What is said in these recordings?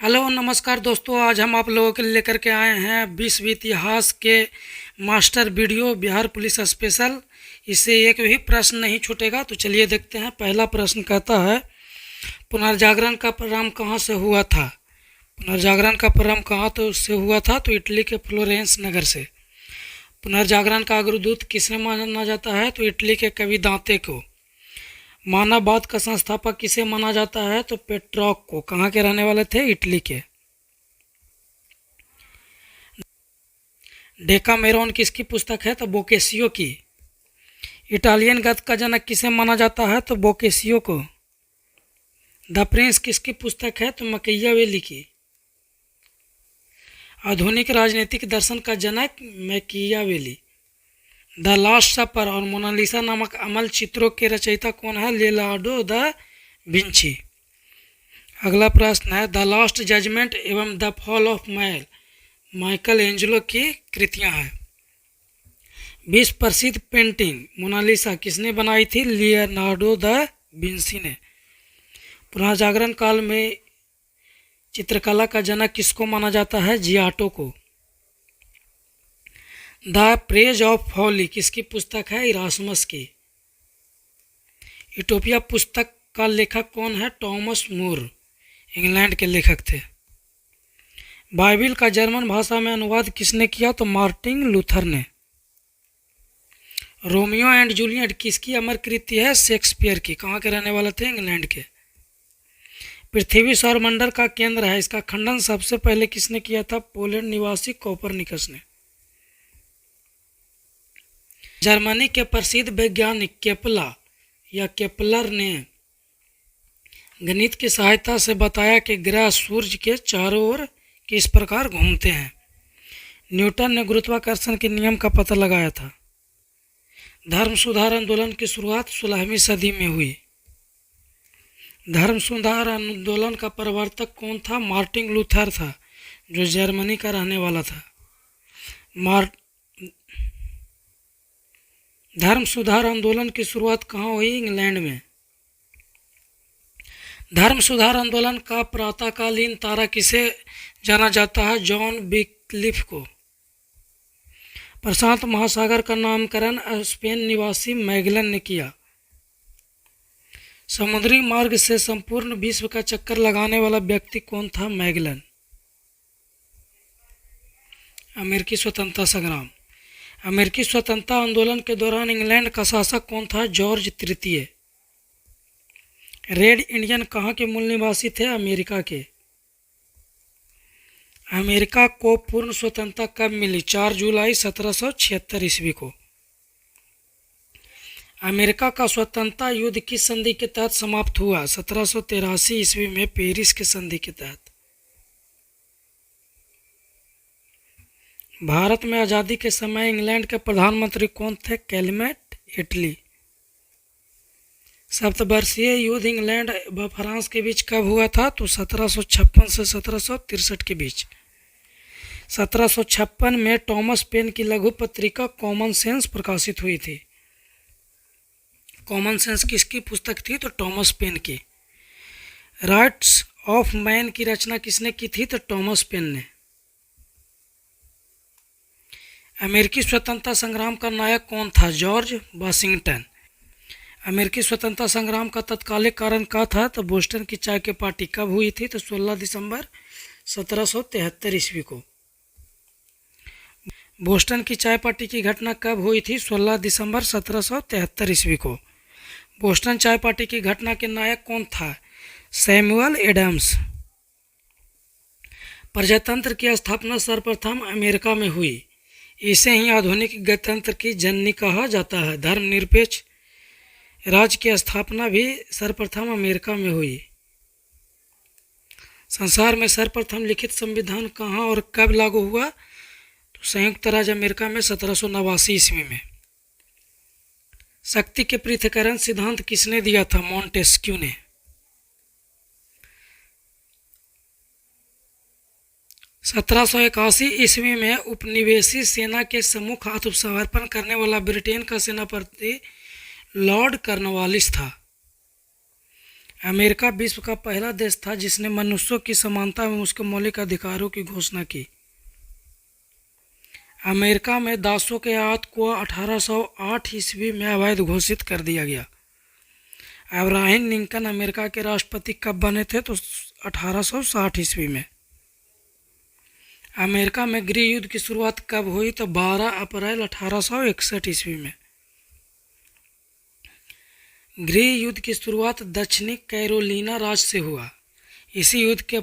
Hello नमस्कार दोस्तों, आज हम आप लोगों के लिए लेकर के आए हैं विश्व इतिहास के master video Bihar police special. इससे एक भी प्रश्न नहीं छूटेगा। तो चलिए देखते हैं। पहला प्रश्न कहता है, पुनर्जागरण का प्रारंभ कहाँ से हुआ था। पुनर्जागरण का प्रारंभ कहाँ तो से हुआ था? तो इटली के फ्लोरेंस नगर से। पुनर्जागरण का अग्रदूत किसने माना जाता है? तो इटली के कवि दांते को। मानववाद का संस्थापक किसे माना जाता है? तो पेट्रॉक को। कहाँ के रहने वाले थे? इटली के। डेकामेरॉन किसकी पुस्तक है? तो बोकेसियो की। इटालियन गद्य का जनक किसे माना जाता है? तो बोकेसियो को। द प्रिंस किसकी पुस्तक है? तो मैकियावेली की। आधुनिक राजनीतिक दर्शन का जनक मैकियावेली। द लास्ट सपर और मोनालिसा नामक अमल चित्रों के रचयिता कौन है? Leonardo da Vinci. अगला प्रश्न है, द लास्ट जजमेंट एवं the fall of man Michelangelo की कृतियां हैं। विश्व प्रसिद्ध पेंटिंग मोनालिसा किसने बनाई थी? लियोनार्डो द विंची ने। पुनर्जागरण काल में चित्रकला का जनक किसको माना जाता है? जियाटो को। द प्रेज ऑफ फॉली किसकी पुस्तक है? इरास्मस की। यूटोपिया पुस्तक का लेखक कौन है? टॉमस मूर, इंग्लैंड के लेखक थे। बाइबिल का जर्मन भाषा में अनुवाद किसने किया? तो मार्टिन लूथर ने। रोमियो एंड जूलियट किसकी अमर कृति है? शेक्सपियर की। कहाँ के रहने वाले थे? इंग्लैंड के। पृथ्वी सौरमंडल का केंद्र है, इसका खंडन सबसे पहले किसने किया था? पोलैंड निवासी कोपरनिकस ने। जर्मनी के प्रसिद्ध वैज्ञानिक केपला या केपलर ने गणित की सहायता से बताया कि ग्रह सूर्य के चारों ओर किस प्रकार घूमते हैं। न्यूटन ने गुरुत्वाकर्षण के नियम का पता लगाया था। धर्म सुधार आंदोलन की शुरुआत 16वीं सदी में हुई। धर्म सुधार आंदोलन का प्रवर्तक कौन था? मार्टिन लूथर था, जो जर्मनी का रहने वाला था। धर्म सुधार आंदोलन की शुरुआत कहाँ हुई? इंग्लैंड में। धर्म सुधार आंदोलन का प्रातःकालीन तारा किसे जाना जाता है? जॉन विक्लिफ को। प्रशांत महासागर का नामकरण स्पेन निवासी मैगलन ने किया। समुद्री मार्ग से संपूर्ण विश्व का चक्कर लगाने वाला व्यक्ति कौन था? मैगलन। अमेरिकी स्वतंत्रता संग्राम। अमेरिकी स्वतंत्रता आंदोलन के दौरान इंग्लैंड का शासक कौन था? जॉर्ज तृतीय। रेड इंडियन कहाँ के मूल निवासी थे? अमेरिका के। अमेरिका को पूर्ण स्वतंत्रता कब मिली? 4 जुलाई 1776 ईस्वी को। अमेरिका का स्वतंत्रता युद्ध किस संधि के तहत समाप्त हुआ? 1783 ईस्वी में पेरिस के संधि के तहत। भारत में आज़ादी के समय इंग्लैंड के प्रधानमंत्री कौन थे? कैलमेट एटली। सप्तवर्षीय युद्ध इंग्लैंड व फ्रांस के बीच कब हुआ था? तो 1756 से 1763 के बीच। 1756 में टॉमस पेन की लघु पत्रिका कॉमन सेंस प्रकाशित हुई थी। कॉमन सेंस किसकी पुस्तक थी? तो टॉमस पेन की। राइट्स ऑफ मैन की रचना किसने की थी? तो टॉमस पेन ने। अमेरिकी स्वतंत्रता संग्राम का नायक कौन था? George Washington. अमेरिकी स्वतंत्रता संग्राम का तत्कालिक कारण क्या था? तो बोस्टन की चाय की पार्टी कब हुई थी? तो 16 दिसंबर 1773 ईस्वी को। बोस्टन की चाय पार्टी की घटना कब हुई थी? 16 दिसंबर 1773 ईस्वी को। बोस्टन चाय पार्टी की घटना के नायक कौन था? Samuel Adams. प्रजातंत्र की स्थापना सर्वप्रथम अमेरिका में हुई। इसे ही आधुनिक गणतंत्र की जननी कहा जाता है। धर्मनिरपेक्ष राज्य की स्थापना भी सर्वप्रथम अमेरिका में हुई। संसार में सर्वप्रथम लिखित संविधान कहाँ और कब लागू हुआ? तो संयुक्त राज्य अमेरिका में 1789 ईस्वी में। शक्ति के पृथक्करण सिद्धांत किसने दिया था? मॉन्टेस्क्यू ने। सत्रह सौ 81 ईस्वी में उपनिवेशी सेना के सम्मुख आत्मसमर्पण करने वाला ब्रिटेन का सेनापति लॉर्ड कॉर्नवालिस था। अमेरिका विश्व का पहला देश था जिसने मनुष्यों की समानता एवं उसके मौलिक अधिकारों की घोषणा की। अमेरिका में दासों के आयात को 1808 ईस्वी में अवैध घोषित कर दिया गया। अब्राहम लिंकन अमेरिका के राष्ट्रपति कब बने थे? तो 1860 ईस्वी में। अमेरिका में गृह युद्ध की शुरुआत कब हुई? तो 12 अप्रैल 1861 ईस्वी में। गृह युद्ध की शुरुआत दक्षिणी कैरोलिना राज्य से हुआ। इसी युद्ध के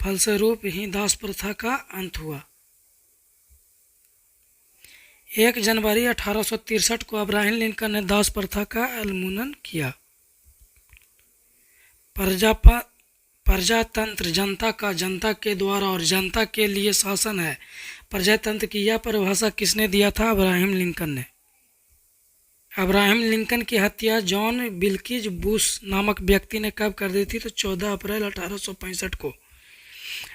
फलस्वरूप ही दास प्रथा का अंत हुआ। 1 जनवरी 1863 को अब्राहम लिंकन ने दास प्रथा का उन्मूलन किया। प्रजातंत्र जनता के द्वारा और जनता के लिए शासन है। प्रजातंत्र की यह परिभाषा किसने दिया था? अब्राहम लिंकन ने। अब्राहम लिंकन की हत्या जॉन विल्कीज बुश नामक व्यक्ति ने कब कर दी थी? तो 14 अप्रैल 1865 को।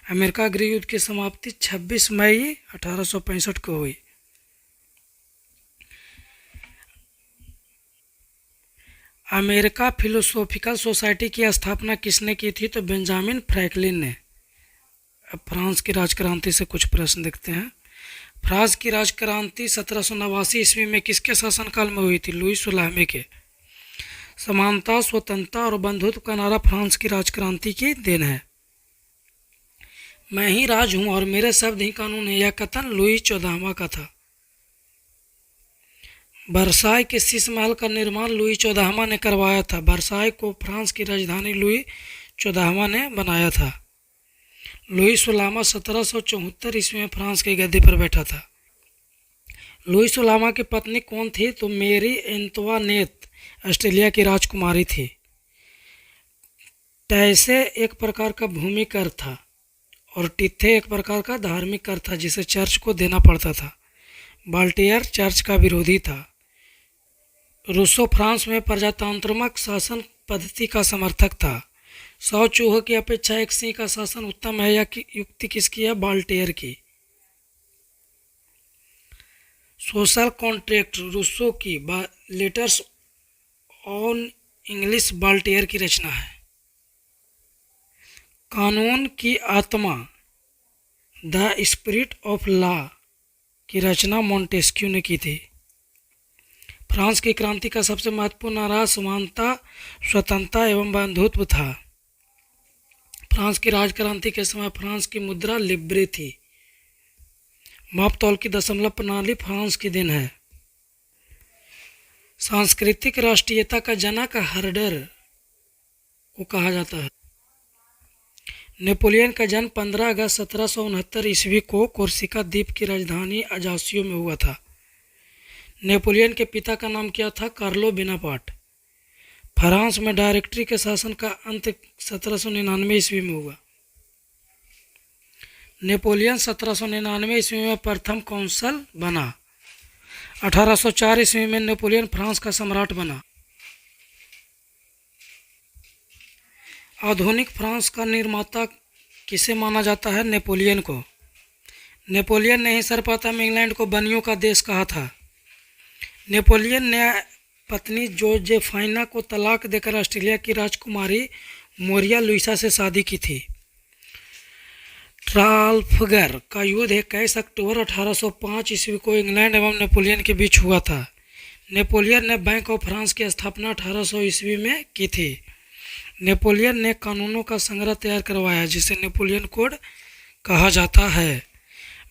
अमेरिका गृह युद्ध की समाप्ति 26 मई 1865 को हुई। अमेरिका फिलोसॉफिकल सोसाइटी की स्थापना किसने की थी? तो बेंजामिन फ्रैंकलिन ने। अब फ्रांस की राजक्रांति से कुछ प्रश्न देखते हैं। फ्रांस की राजक्रांति 1789 ईस्वी में किसके शासनकाल में हुई थी? लुई 16वें के। समानता, स्वतंत्रता और बंधुत्व का नारा फ्रांस की राजक्रांति की देन है। मैं ही राज हूँ और मेरे शब्द ही कानून है, यह कथन लुई 14वां का था। वर्साई के शीश महल का निर्माण लुई 14वां ने करवाया था। वर्साई को फ्रांस की राजधानी लुई 14वां ने बनाया था। लुई 16वां 1774 ईस्वी में फ्रांस की गद्दी पर बैठा था। लुई 16वां की पत्नी कौन थी? तो मेरी एंतोनेट ऑस्ट्रेलिया की राजकुमारी थी। टैसे एक प्रकार का भूमि कर था और टिथे एक प्रकार का धार्मिक कर था जिसे चर्च को देना पड़ता था। वॉल्टेयर चर्च का विरोधी था। रूसो फ्रांस में प्रजातंत्रात्मक शासन पद्धति का समर्थक था। 100 चूहों की अपेक्षा एक सिंह का शासन उत्तम है, यह युक्ति किसकी है? वॉल्टेयर की। सोशल कॉन्ट्रैक्ट रूसो की। लेटर्स ऑन इंग्लिश वॉल्टेयर की रचना है। कानून की आत्मा द स्पिरिट ऑफ लॉ की रचना मोंटेस्क्यू ने की थी। फ्रांस की क्रांति का सबसे महत्वपूर्ण नारा समानता, स्वतंत्रता एवं बंधुत्व था। फ्रांस की राजक्रांति के समय फ्रांस की मुद्रा लिब्रे थी। माप तौल की दशमलव प्रणाली फ्रांस की देन है। सांस्कृतिक राष्ट्रीयता का जनक हर्डर को कहा जाता है। नेपोलियन का जन्म 15 अगस्त 1769 ईस्वी को कोर्सिका द्वीप की राजधानी अजासियो में हुआ था। नेपोलियन के पिता का नाम क्या था? Carlo Bonaparte. फ्रांस में डायरेक्टरी के शासन का अंत 1799 ईस्वी में हुआ। नेपोलियन 1799 ईस्वी में प्रथम कौंसल बना। 1804 ईस्वी में नेपोलियन फ्रांस का सम्राट बना। आधुनिक फ्रांस का निर्माता किसे माना जाता है? नेपोलियन को। नेपोलियन ने ही सर्वप्रथम इंग्लैंड को बनियों का देश कहा था। नेपोलियन ने पत्नी जोजेफाइना को तलाक देकर ऑस्ट्रेलिया की राजकुमारी मोरिया लुइसा से शादी की थी। ट्राफलगर का युद्ध 21 अक्टूबर 1805 ईस्वी को इंग्लैंड एवं नेपोलियन के बीच हुआ था। नेपोलियन ने बैंक ऑफ फ्रांस की स्थापना 1800 ईस्वी में की थी। नेपोलियन ने कानूनों का संग्रह तैयार करवाया जिसे नेपोलियन कोड कहा जाता है।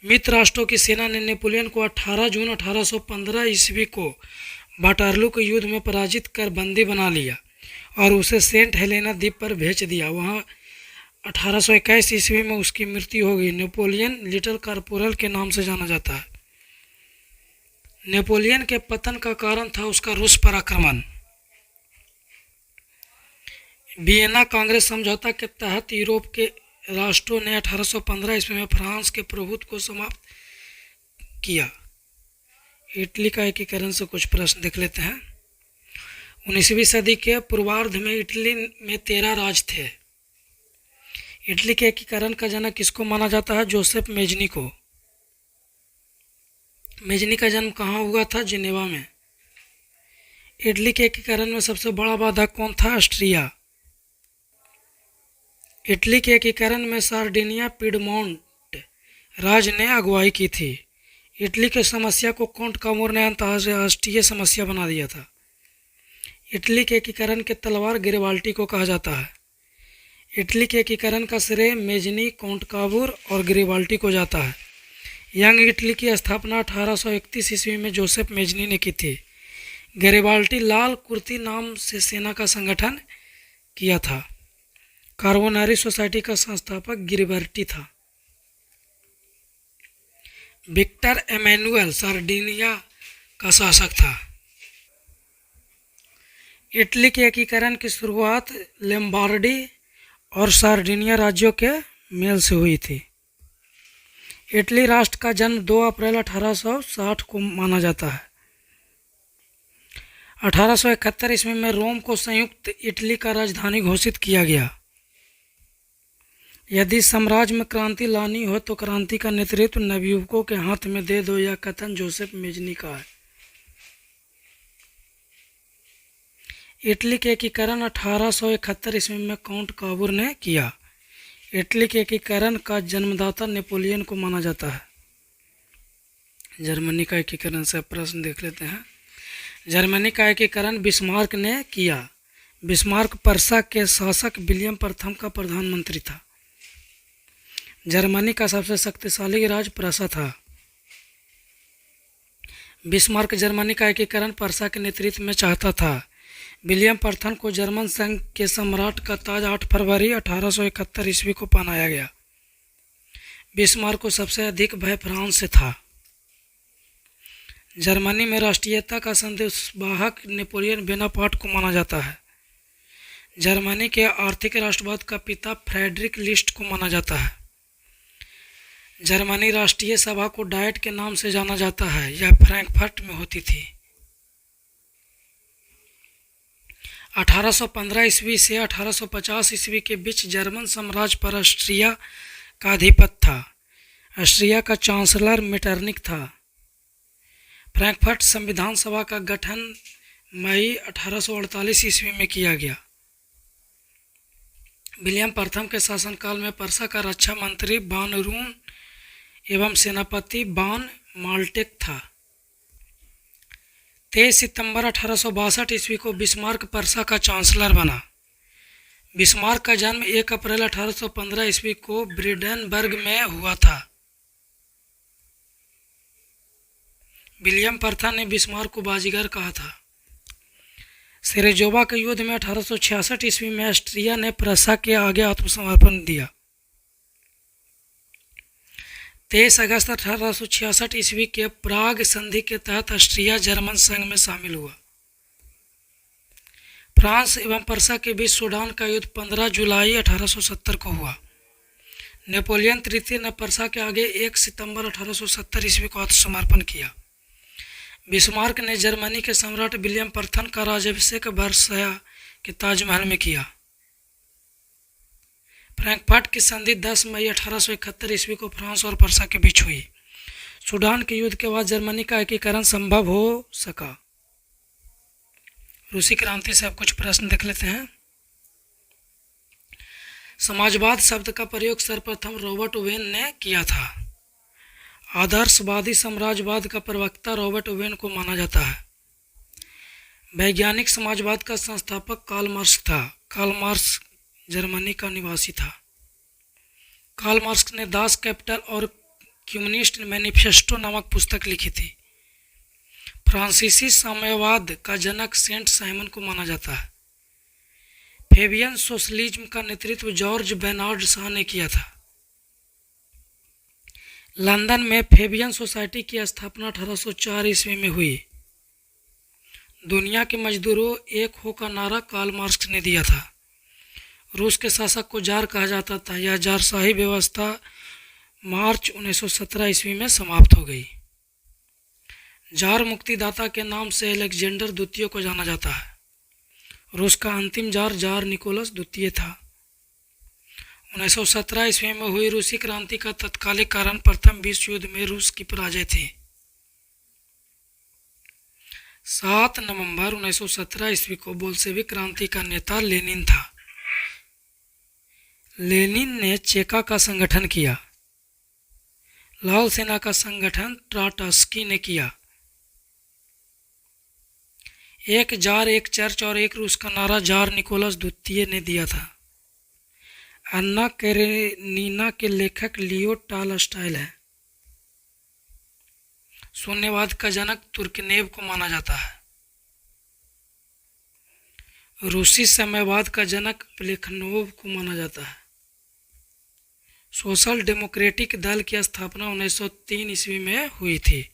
मित्र राष्ट्रों की सेना ने नेपोलियन को 18 जून 1815 ईस्वी को वाटरलू के युद्ध में पराजित कर बंदी बना लिया और उसे सेंट हेलेना द्वीप पर भेज दिया। वहाँ 1821 ईस्वी में उसकी मृत्यु हो गई। नेपोलियन लिटिल कॉर्पोरल के नाम से जाना जाता है। नेपोलियन के पतन का कारण था उसका रूस पर आक्रमण। वियना कांग्रेस समझौता के तहत यूरोप के राष्ट्रों ने 1815 ईस्वी में फ्रांस के प्रभुत्व को समाप्त किया। इटली का एकीकरण से कुछ प्रश्न देख लेते हैं। 19वीं सदी के पूर्वार्ध में इटली में 13 राज्य थे। इटली के एकीकरण का जनक किसको माना जाता है? जोसेफ मेजनी को। मेजनी का जन्म कहाँ हुआ था? जिनेवा में। इटली के एकीकरण में सबसे बड़ा बाधक कौन था? ऑस्ट्रिया। इटली के एकीकरण में सार्डिनिया पिडमोंट राज्य ने अगुवाई की थी। इटली की समस्या को कोंट कामूर ने अंतर्राष्ट्रीय समस्या बना दिया था। इटली के एकीकरण के तलवार गरिबाल्टी को कहा जाता है। इटली के एकीकरण का श्रेय मेजनी, कोंट काबूर और गरिबाल्टी को जाता है। यंग इटली की स्थापना 1831 ईस्वी में जोसेफ मेजनी ने की थी। गरिबाल्टी लाल कुर्ती नाम से सेना का संगठन किया था। कार्बोनारी सोसाइटी का संस्थापक गिरिबर्टी था। विक्टर एमेनुअल सार्डिनिया का शासक था। इटली के एकीकरण की शुरुआत लombardy और सार्डिनिया राज्यों के मेल से हुई थी। इटली राष्ट्र का जन्म 2 अप्रैल 1860 को माना जाता है। 1871 ईस्वी में रोम को संयुक्त इटली का राजधानी घोषित किया गया। यदि साम्राज्य में क्रांति लानी हो तो क्रांति का नेतृत्व नवयुवकों के हाथ में दे दो, यह कथन जोसेफ मेजनी का है। इटली के एकीकरण 1871 ईस्वी में काउंट काबूर ने किया। इटली के एकीकरण का जन्मदाता नेपोलियन को माना जाता है। जर्मनी का एकीकरण से प्रश्न देख लेते हैं। जर्मनी का एकीकरण बिस्मार्क ने किया। बिस्मार्क पर्सा के शासक विलियम प्रथम का प्रधानमंत्री था। जर्मनी का सबसे शक्तिशाली राज्य प्रसा था। बिस्मार्क जर्मनी का एकीकरण पर्सा के नेतृत्व में चाहता था। विलियम प्रथम को जर्मन संघ के सम्राट का ताज 8 फरवरी 1871 ईस्वी को पहनाया गया। बिस्मार्क को सबसे अधिक भय फ्रांस से था। जर्मनी में राष्ट्रीयता का संदेशवाहक नेपोलियन बोनापार्ट को माना जाता है। जर्मनी के आर्थिक राष्ट्रवाद का पिता फ्रेडरिक लिस्ट को माना जाता है। जर्मनी राष्ट्रीय सभा को डाइट के नाम से जाना जाता है। यह फ्रैंकफर्ट में होती थी। 1815 ईस्वी से 1850 ईस्वी के बीच जर्मन साम्राज्य पर ऑस्ट्रिया का आधिपत्य था। ऑस्ट्रिया का चांसलर मेटरनिक था। फ्रैंकफर्ट संविधान सभा का गठन मई 1848 ईस्वी में किया गया। विलियम प्रथम के शासनकाल में पर्सा का रक्षा मंत्री बान रून एवं सेनापति बान माल्टेक था। 23 सितंबर 1862 ईस्वी को बिस्मार्क पर्सा का चांसलर बना। बिस्मार्क का जन्म 1 अप्रैल 1815 ईस्वी को ब्रिडेनबर्ग में हुआ था। विलियम प्रथम ने बिस्मार्क को बाजीगर कहा था। सेरेजोवा के युद्ध में 1866 ईस्वी में ऑस्ट्रिया ने प्रसा के आगे आत्मसमर्पण दिया। 23 अगस्त 1866 ईस्वी के प्राग संधि के तहत ऑस्ट्रिया जर्मन संघ में शामिल हुआ। फ्रांस एवं पर्सा के बीच सूडान का युद्ध 15 जुलाई 1870 को हुआ। नेपोलियन तृतीय ने पर्सा के आगे 1 सितंबर 1870 ईस्वी को आत्मसमर्पण किया। बिस्मार्क ने जर्मनी के सम्राट विलियम प्रथम का राज्याभिषेक वर्साय के ताजमहल में किया। फ्रैंकफर्ट की संधि 10 मई 1871 ईस्वी को फ्रांस और पर्सा के बीच हुई। सूडान के युद्ध के बाद जर्मनी का एकीकरण संभव हो सका। रूसी क्रांति से अब कुछ प्रश्न देख लेते हैं। समाजवाद शब्द का प्रयोग सर्वप्रथम रॉबर्ट ओवेन ने किया था। आदर्शवादी साम्राज्यवाद का प्रवक्ता रॉबर्ट ओवेन को माना जाता है। वैज्ञानिक समाजवाद का संस्थापक कार्ल मार्क्स था। कार्ल मार्क्स जर्मनी का निवासी था। कार्ल मार्क्स ने दास कैपिटल और कम्युनिस्ट मैनिफेस्टो नामक पुस्तक लिखी थी। फ्रांसीसी साम्यवाद का जनक सेंट साइमन को माना जाता है। फेबियन सोशलिज्म का नेतृत्व जॉर्ज बेनार्ड शॉ ने किया था। लंदन में फेबियन सोसाइटी की स्थापना 1804 ईस्वी में हुई। दुनिया के मजदूरों एक हो का नारा कार्ल मार्क्स ने दिया था। रूस के शासक को जार कहा जाता था। यह जारशाही व्यवस्था मार्च 1917 ईस्वी में समाप्त हो गई। जार मुक्तिदाता के नाम से अलेक्जेंडर द्वितीय को जाना जाता है। रूस का अंतिम जार जार निकोलस द्वितीय था। 1917 ईस्वी में हुई रूसी क्रांति का तत्कालिक कारण प्रथम विश्व युद्ध में रूस की पराजय थी। 7 नवंबर 1917 ईस्वी को बोल्शेविक क्रांति का नेता लेनिन था। लेनिन ने चेका का संगठन किया। लाल सेना का संगठन ट्राटस्की ने किया। एक जार, एक चर्च और एक रूस का नारा जार निकोलस द्वितीय ने दिया था। अन्ना कैरेनिना के लेखक लियो टॉलस्टॉय है। शून्यवाद का जनक तुर्गेनेव को माना जाता है। रूसी साम्यवाद का जनक प्लेखनोव को माना जाता है। सोशल डेमोक्रेटिक दल की स्थापना 1903 ईस्वी में हुई थी।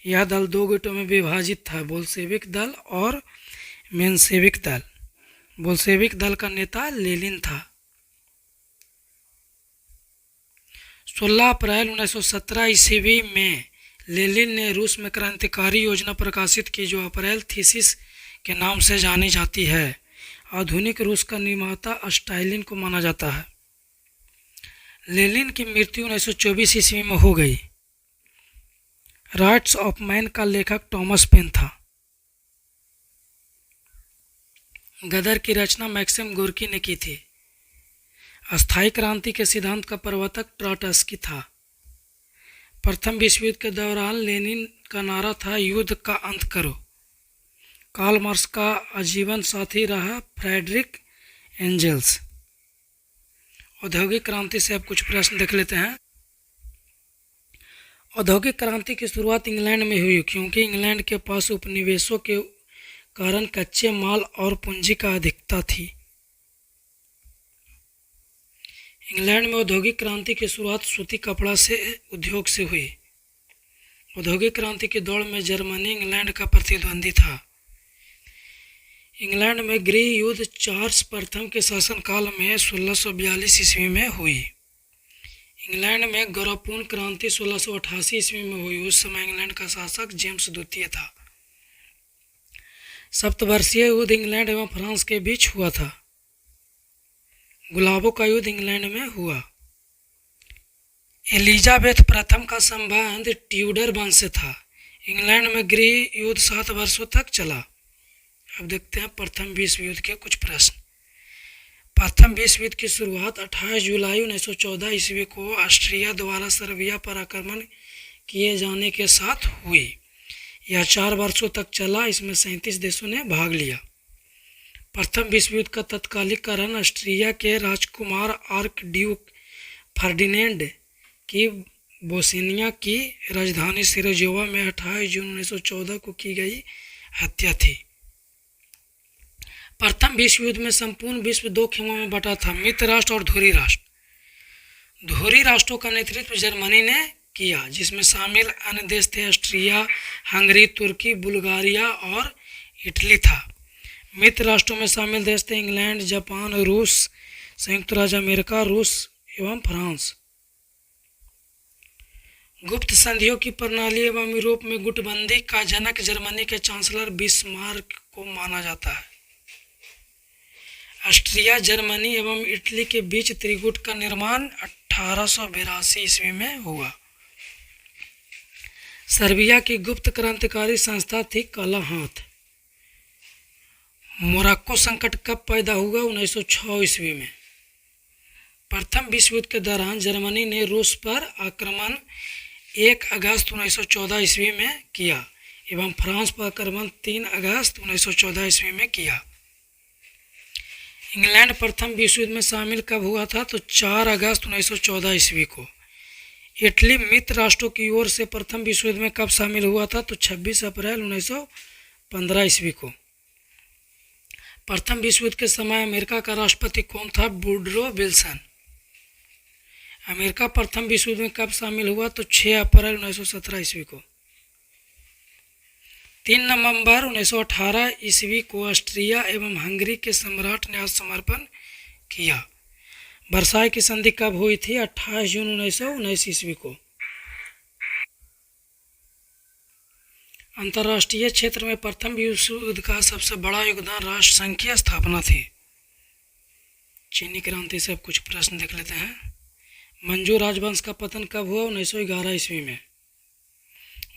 यह दल दो गुटों में विभाजित था, बोल्शेविक दल और मेंशेविक दल। बोल्शेविक दल का नेता लेनिन था। 16 अप्रैल 1917 ईस्वी में लेनिन ने रूस में क्रांतिकारी योजना प्रकाशित की, जो अप्रैल थीसिस के नाम से जानी जाती है। आधुनिक रूस का निर्माता स्टालिन को माना जाता है। लेनिन की मृत्यु 1924 ईस्वी में हो गई। राइट्स ऑफ मैन का लेखक टॉमस पेन था। गदर की रचना मैक्सिम गोर्की ने की थी। अस्थायी क्रांति के सिद्धांत का प्रवर्तक ट्राटस्की था। प्रथम विश्व युद्ध के दौरान लेनिन का नारा था, युद्ध का अंत करो। कार्ल मार्क्स का आजीवन साथी रहा फ्रेडरिक एंजेल्स। औद्योगिक क्रांति से अब कुछ प्रश्न देख लेते हैं। औद्योगिक क्रांति की शुरुआत इंग्लैंड में हुई, क्योंकि इंग्लैंड के पास उपनिवेशों के कारण कच्चे माल और पूंजी का अधिकता थी। इंग्लैंड में औद्योगिक क्रांति की शुरुआत सूती कपड़ा से उद्योग से हुई। औद्योगिक क्रांति की दौड़ में जर्मनी इंग्लैंड का प्रतिद्वंदी था। इंग्लैंड में गृह युद्ध चार्ल्स प्रथम के शासनकाल में 1642 ईस्वी में हुई। इंग्लैंड में गौरवपूर्ण क्रांति 1688 ईस्वी में हुई। उस समय इंग्लैंड का शासक जेम्स द्वितीय था। सप्तवर्षीय युद्ध इंग्लैंड एवं फ्रांस के बीच हुआ था। गुलाबों का युद्ध इंग्लैंड में हुआ। एलिजाबेथ प्रथम का संबंध ट्यूडर वंश से था। इंग्लैंड में गृह युद्ध 7 वर्षों तक चला। अब देखते हैं प्रथम विश्व युद्ध के कुछ प्रश्न। प्रथम विश्व युद्ध की शुरुआत 28 जुलाई 1914 ईस्वी को ऑस्ट्रिया द्वारा सर्बिया पर आक्रमण किए जाने के साथ हुई। यह 4 वर्षों तक चला। इसमें 37 देशों ने भाग लिया। प्रथम विश्व युद्ध का तत्कालिक कारण ऑस्ट्रिया के राजकुमार आर्क ड्यूक फर्डिनेंड की बोस्निया की राजधानी सिराजेवो में 28 जून 1914 को की गई हत्या थी। प्रथम विश्व युद्ध में संपूर्ण विश्व 2 खेमों में बटा था, मित्र राष्ट्र और धुरी राष्ट्र। धुरी राष्ट्रों का नेतृत्व जर्मनी ने किया, जिसमें शामिल अन्य देश थे ऑस्ट्रिया, हंगरी, तुर्की, बुल्गारिया और इटली था। मित्र राष्ट्रों में शामिल देश थे इंग्लैंड, जापान, रूस, संयुक्त राज्य अमेरिका, रूस एवं फ्रांस। गुप्त संधियों की प्रणाली एवं यूरोप में गुटबंदी का जनक जर्मनी के चांसलर बिस्मार्क को माना जाता है। ऑस्ट्रिया, जर्मनी एवं इटली के बीच त्रिगुट का निर्माण 1882 ईस्वी में हुआ। सर्बिया की गुप्त क्रांतिकारी संस्था थी काला हाथ। मोरक्को संकट कब पैदा हुआ? 1906 ईस्वी में। प्रथम विश्व युद्ध के दौरान जर्मनी ने रूस पर आक्रमण 1 अगस्त 1914 ईस्वी में किया एवं फ्रांस पर आक्रमण 3 अगस्त 1914 ईस्वी में किया। इंग्लैंड प्रथम विश्व युद्ध में शामिल कब हुआ था? तो 4 अगस्त 1914 ईस्वी को। इटली मित्र राष्ट्रों की ओर से प्रथम विश्व युद्ध में कब शामिल हुआ था? तो 26 अप्रैल 1915 ईस्वी को। प्रथम विश्व युद्ध के समय अमेरिका का राष्ट्रपति कौन था? Woodrow Wilson. अमेरिका प्रथम विश्व युद्ध में कब शामिल हुआ? तो 6 अप्रैल 1917 ईस्वी को। 3 नवंबर 1918 ईस्वी को ऑस्ट्रिया एवं हंगरी के सम्राट ने आत्मसमर्पण किया। वर्साई की संधि कब हुई थी? 28 जून 1919 ईस्वी को। अंतर्राष्ट्रीय क्षेत्र में प्रथम विश्व युद्ध का सबसे बड़ा योगदान राष्ट्रसंघ की स्थापना थी। चीनी क्रांति से अब कुछ प्रश्न देख लेते हैं। मंजू राजवंश का पतन कब हुआ? 1911 ईस्वी में।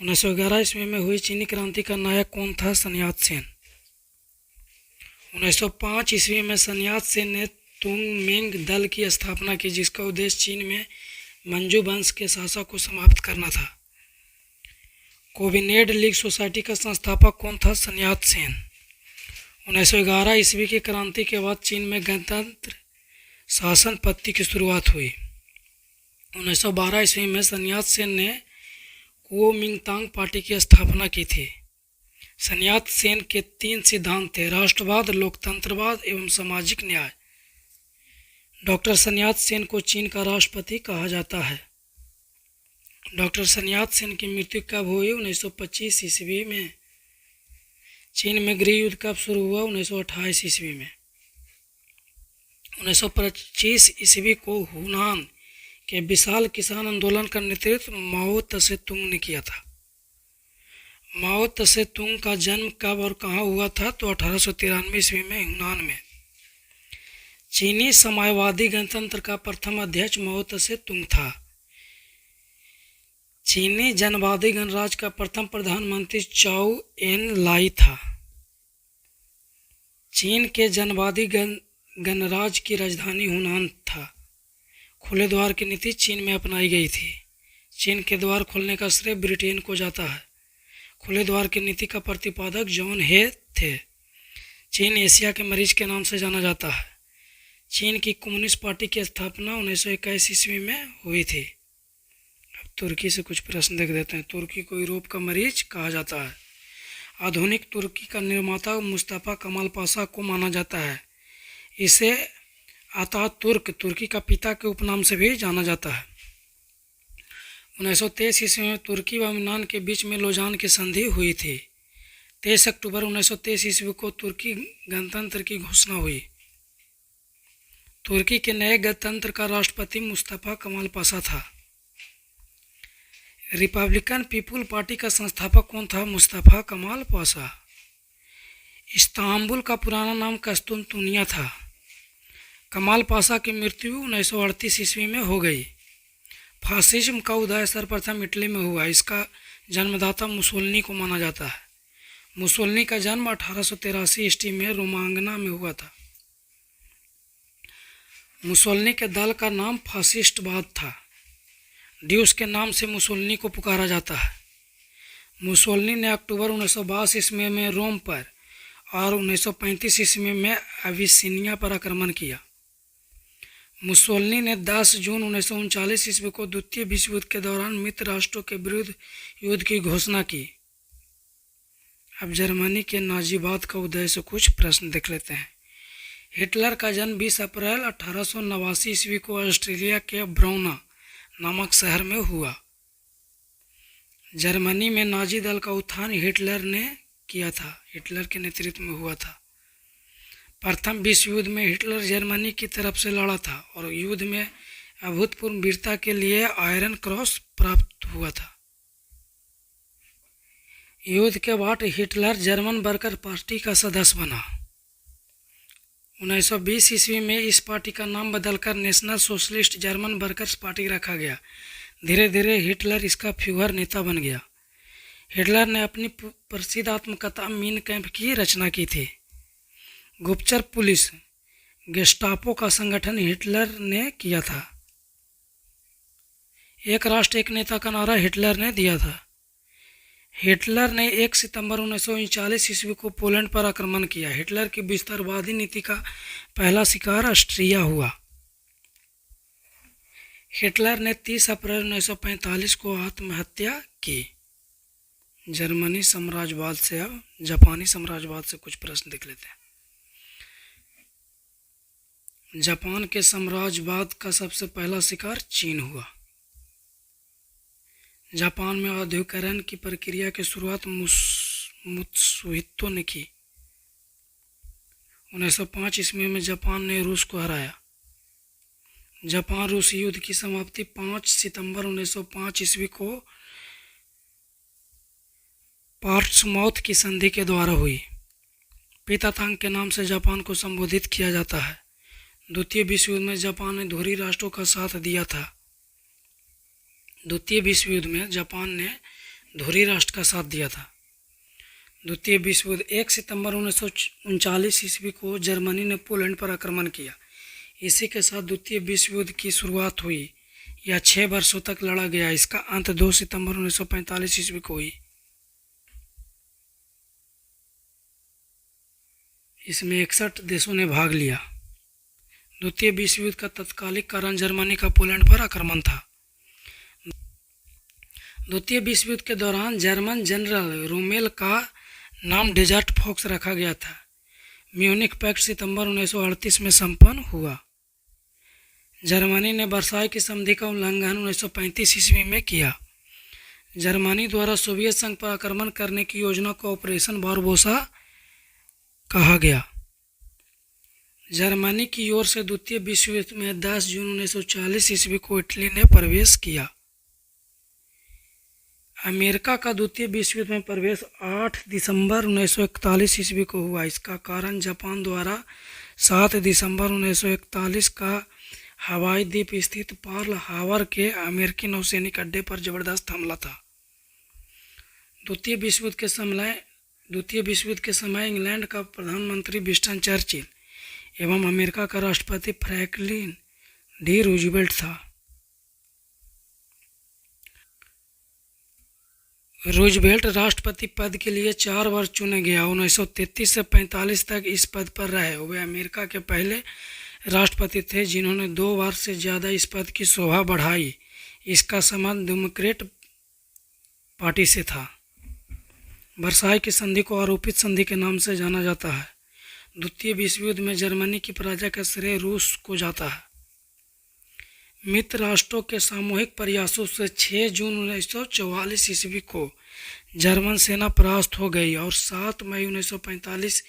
1911 ईस्वी में हुई चीनी क्रांति का नायक कौन था? सन्यात सेन। 1905 ईस्वी में सन्यात सेन ने तुंगमिंग दल की स्थापना की, जिसका उद्देश्य चीन में मंजू वंश के शासक को समाप्त करना था। कोविनेड लीग सोसाइटी का संस्थापक कौन था? सन यात सेन। 1911 ईस्वी की क्रांति के बाद चीन में गणतंत्र शासन पद्धति की शुरुआत हुई। 1912 ईस्वी में सन यात सेन ने कुओमिंगतांग पार्टी की स्थापना की थी। सन यात सेन के 3 सिद्धांत थे: राष्ट्रवाद, लोकतंत्रवाद एवं सामाजिक न्याय। डॉक्टर सन यात सेन को चीन का राष्ट्रपति कहा जाता है। डॉक्टर सन यात सेन की मृत्यु कब हुई? 1925 ईस्वी में। चीन में गृह युद्ध कब शुरू हुआ? 1928 ईस्वी में। 1925 ईस्वी को हुनान के विशाल किसान आंदोलन का नेतृत्व माओ त्से तुंग ने किया था। माओ त्से तुंग का जन्म कब और कहाँ हुआ था? तो 1893 ईस्वी में हुनान में। चीनी साम्यवादी गणतंत्र का प्रथम अध्यक्ष माओ त्से तुंग था। चीनी जनवादी गणराज्य का प्रथम प्रधानमंत्री चाउ एन लाई था। चीन के जनवादी गणराज्य की राजधानी हुनान था। खुले द्वार की नीति चीन में अपनाई गई थी। चीन के द्वार खोलने का श्रेय ब्रिटेन को जाता है। खुले द्वार की नीति का प्रतिपादक जॉन हे थे। चीन एशिया के मरीज के नाम से जाना जाता है। चीन की कम्युनिस्ट पार्टी की स्थापना 1921 ईस्वी में हुई थी। अब तुर्की से कुछ प्रश्न देख देते हैं। तुर्की को यूरोप का मरीज कहा जाता है। आधुनिक तुर्की का निर्माता मुस्तफा कमाल पाशा को माना जाता है। इसे अतातुर्क तुर्की का पिता के उपनाम से भी जाना जाता है। 1923 ईस्वी में तुर्की व यूनान के बीच में लोजान की संधि हुई थी। 23 अक्टूबर 1923 ईस्वी को तुर्की गणतंत्र की घोषणा हुई। तुर्की के नए गणतंत्र का राष्ट्रपति मुस्तफा कमाल पाशा था। रिपब्लिकन पीपुल पार्टी का संस्थापक कौन था? मुस्तफा कमाल पाशा। इस्तांबुल का पुराना नाम कस्तुनतुनिया था। कमाल पाशा की मृत्यु 1938 ईस्वी में हो गई। फासिज्म का उदय सर्वप्रथम इटली में हुआ। इसका जन्मदाता मुसोलिनी को माना जाता है। मुसोलिनी का जन्म 1883 ईस्वी में रोमांगना में हुआ था। मुसोलिनी के दल का नाम फासिस्टवाद था। ड्यूस के नाम से मुसोलिनी को पुकारा जाता है। मुसोलिनी ने अक्टूबर 1922 ईस्वी में रोम पर और 1935 ईस्वी में अबिसिनिया पर आक्रमण किया। मुसोलिनी ने 10 जून 1939 ईस्वी को द्वितीय विश्व युद्ध के दौरान मित्र राष्ट्रों के विरुद्ध युद्ध की घोषणा की। अब जर्मनी के नाजीवाद का उदय से कुछ प्रश्न देख लेते हैं। हिटलर का जन्म 20 अप्रैल 1889 ईस्वी को ऑस्ट्रेलिया के ब्रौना नामक शहर में हुआ। जर्मनी में नाजी दल का उत्थान हिटलर ने किया था। हिटलर के नेतृत्व में हुआ था। प्रथम विश्व युद्ध में हिटलर जर्मनी की तरफ से लड़ा था और युद्ध में अभूतपूर्व वीरता के लिए आयरन क्रॉस प्राप्त हुआ था। युद्ध के बाद हिटलर जर्मन वर्कर पार्टी का सदस्य बना। 1920 ईस्वी में इस पार्टी का नाम बदलकर national socialist German workers party रखा गया। धीरे धीरे हिटलर इसका फ्यूहर नेता बन गया। हिटलर ने अपनी प्रसिद्ध आत्मकथा मीन कैंप की रचना की थी। गुप्तचर पुलिस गेस्टापो का संगठन हिटलर ने किया था। एक राष्ट्र एक नेता का नारा हिटलर ने दिया था। हिटलर ने 1 सितंबर 1939 ईस्वी को पोलैंड पर आक्रमण किया। हिटलर की विस्तारवादी नीति का पहला शिकार ऑस्ट्रिया हुआ। हिटलर ने 30 अप्रैल 1945 को आत्महत्या की। जर्मनी साम्राज्यवाद से अब जापानी साम्राज्यवाद से कुछ प्रश्न देख लेते हैं। जापान के साम्राज्यवाद का सबसे पहला शिकार चीन हुआ। जापान में औद्योगिकरण की प्रक्रिया की शुरुआत मुत्सुहितो ने की। 1905 ईस्वी में जापान ने रूस को हराया। जापान रूस युद्ध की समाप्ति 5 सितंबर 1905 ईस्वी को पोर्ट्समाउथ की संधि के द्वारा हुई। पीतातांग के नाम से जापान को संबोधित किया जाता है। द्वितीय विश्व युद्ध में जापान ने धुरी राष्ट्रों का साथ दिया था। द्वितीय विश्व युद्ध में जापान ने धुरी राष्ट्र का साथ दिया था। द्वितीय विश्व युद्ध 1 सितंबर 1939 ईस्वी को जर्मनी ने पोलैंड पर आक्रमण किया। इसी के साथ द्वितीय विश्व युद्ध की शुरुआत हुई। यह 6 वर्षों तक लड़ा गया। इसका अंत 2 सितंबर 1945 ईस्वी को हुई। इसमें 61 देशों ने भाग लिया। द्वितीय विश्व युद्ध का तत्कालिक कारण जर्मनी का पोलैंड पर आक्रमण था। द्वितीय विश्व युद्ध के दौरान जर्मन जनरल रोमेल का नाम डेजर्ट फॉक्स रखा गया था। म्यूनिख पैक्ट सितंबर 1938 में संपन्न हुआ। जर्मनी ने वर्साई की संधि का उल्लंघन 1935 ईस्वी में किया। जर्मनी द्वारा सोवियत संघ पर आक्रमण करने की योजना को ऑपरेशन बारबोसा कहा गया। जर्मनी की ओर से द्वितीय विश्व युद्ध में 10 जून 1940 ईस्वी को इटली ने प्रवेश किया। अमेरिका का द्वितीय विश्व युद्ध में प्रवेश 8 दिसंबर 1941 ईस्वी को हुआ। इसका कारण जापान द्वारा 7 दिसंबर 1941 का हवाई द्वीप स्थित पर्ल हार्बर के अमेरिकी नौसैनिक अड्डे पर जबरदस्त हमला था। द्वितीय विश्व युद्ध के समय इंग्लैंड का प्रधानमंत्री विंस्टन चर्चिल एवं अमेरिका का राष्ट्रपति फ्रैंकलिन डी रूजवेल्ट था। रूजवेल्ट राष्ट्रपति पद के लिए 4 वर्ष चुने गया। 1933 से 45 तक इस पद पर रहे। वे अमेरिका के पहले राष्ट्रपति थे जिन्होंने 2 वर्ष से ज़्यादा इस पद की शोभा बढ़ाई। इसका संबंध डेमोक्रेट पार्टी से था। वर्साई की संधि को आरोपित संधि के नाम से जाना जाता है। द्वितीय विश्व युद्ध में जर्मनी की पराजय का श्रेय रूस को जाता है। मित्र राष्ट्रों के सामूहिक प्रयासों से 6 जून 1944 ईस्वी को जर्मन सेना परास्त हो गई और 7 मई 1945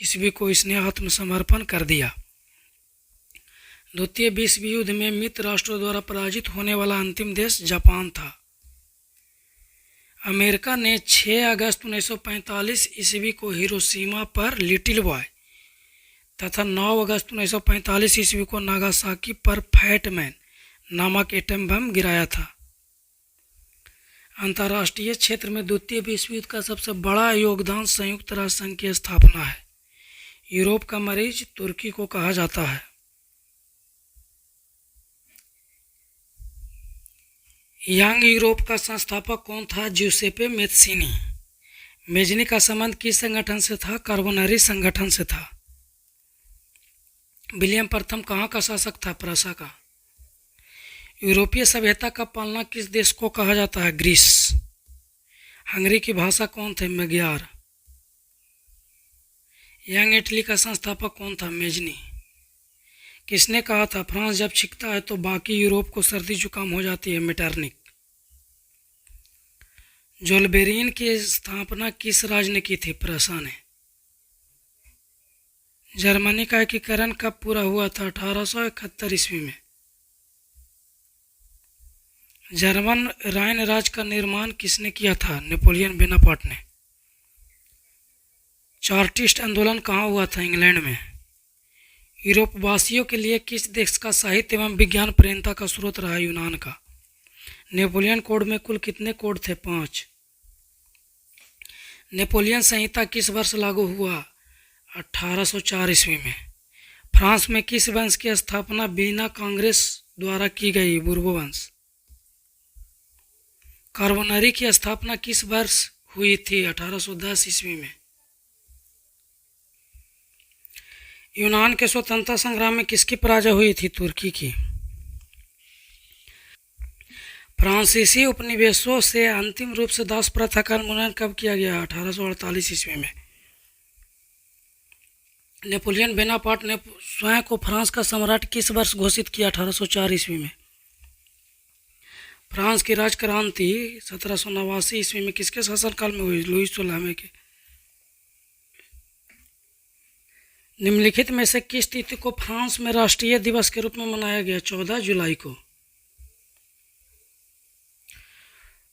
ईस्वी को इसने आत्मसमर्पण कर दिया। द्वितीय विश्व युद्ध में मित्र राष्ट्रों द्वारा पराजित होने वाला अंतिम देश जापान था। अमेरिका ने 6 अगस्त 1945 ईस्वी को हिरोशिमा पर लिटिल बॉय तथा 9 अगस्त 1945 ईस्वी को नागासाकी पर फैट मैन नामक एटम बम गिराया था। अंतर्राष्ट्रीय क्षेत्र में द्वितीय विश्व युद्ध का सबसे बड़ा योगदान संयुक्त राष्ट्र संघ की स्थापना है। यूरोप का मरीज तुर्की को कहा जाता है। यंग यूरोप का संस्थापक कौन था? Giuseppe Mazzini. मेजनी का संबंध किस संगठन से था? कार्बोनरी संगठन से था। विलियम प्रथम कहाँ का शासक था? प्रसा का। यूरोपीय सभ्यता का पालना किस देश को कहा जाता है? ग्रीस। हंगरी की भाषा कौन थे? मैग्यार। यंग इटली का संस्थापक कौन था? मेजनी। किसने कहा था फ्रांस जब छिकता है तो बाकी यूरोप को सर्दी जुकाम हो जाती है? मेटरनिक। जोल्बेरिन की स्थापना किस राज्य ने की थी? प्रसा ने। जर्मनी का एकीकरण कब पूरा हुआ था? 1871 ईस्वी में। जर्मन राइन राज्य का निर्माण किसने किया था? नेपोलियन बोनापार्ट ने। चार्टिस्ट आंदोलन कहाँ हुआ था? इंग्लैंड में। यूरोप वासियों के लिए किस देश का साहित्य एवं विज्ञान प्रेरणा का स्रोत रहा? यूनान का। नेपोलियन कोड में कुल कितने कोड थे? 5। नेपोलियन संहिता किस वर्ष लागू हुआ? 1804 ईस्वी में। फ्रांस में किस वंश की स्थापना वीना कांग्रेस द्वारा की गई? बुर्बो वंश। कार्बोनरी की स्थापना किस वर्ष हुई थी? 1810 ईस्वी में। यूनान के स्वतंत्रता संग्राम में किसकी पराजय हुई थी? तुर्की की। फ्रांसीसी उपनिवेशों से अंतिम रूप से दास प्रथा का उन्मूलन कब किया गया? 1848 ईस्वी में। नेपोलियन बोनापार्ट ने स्वयं को फ्रांस का सम्राट किस वर्ष घोषित किया? 1804 ईस्वी में। फ्रांस की राजक्रांति 1789 ईस्वी में किसके शासनकाल में हुई? लुई 16वें के। निम्नलिखित में से किस तिथि को फ्रांस में राष्ट्रीय दिवस के रूप में मनाया गया? 14 जुलाई को।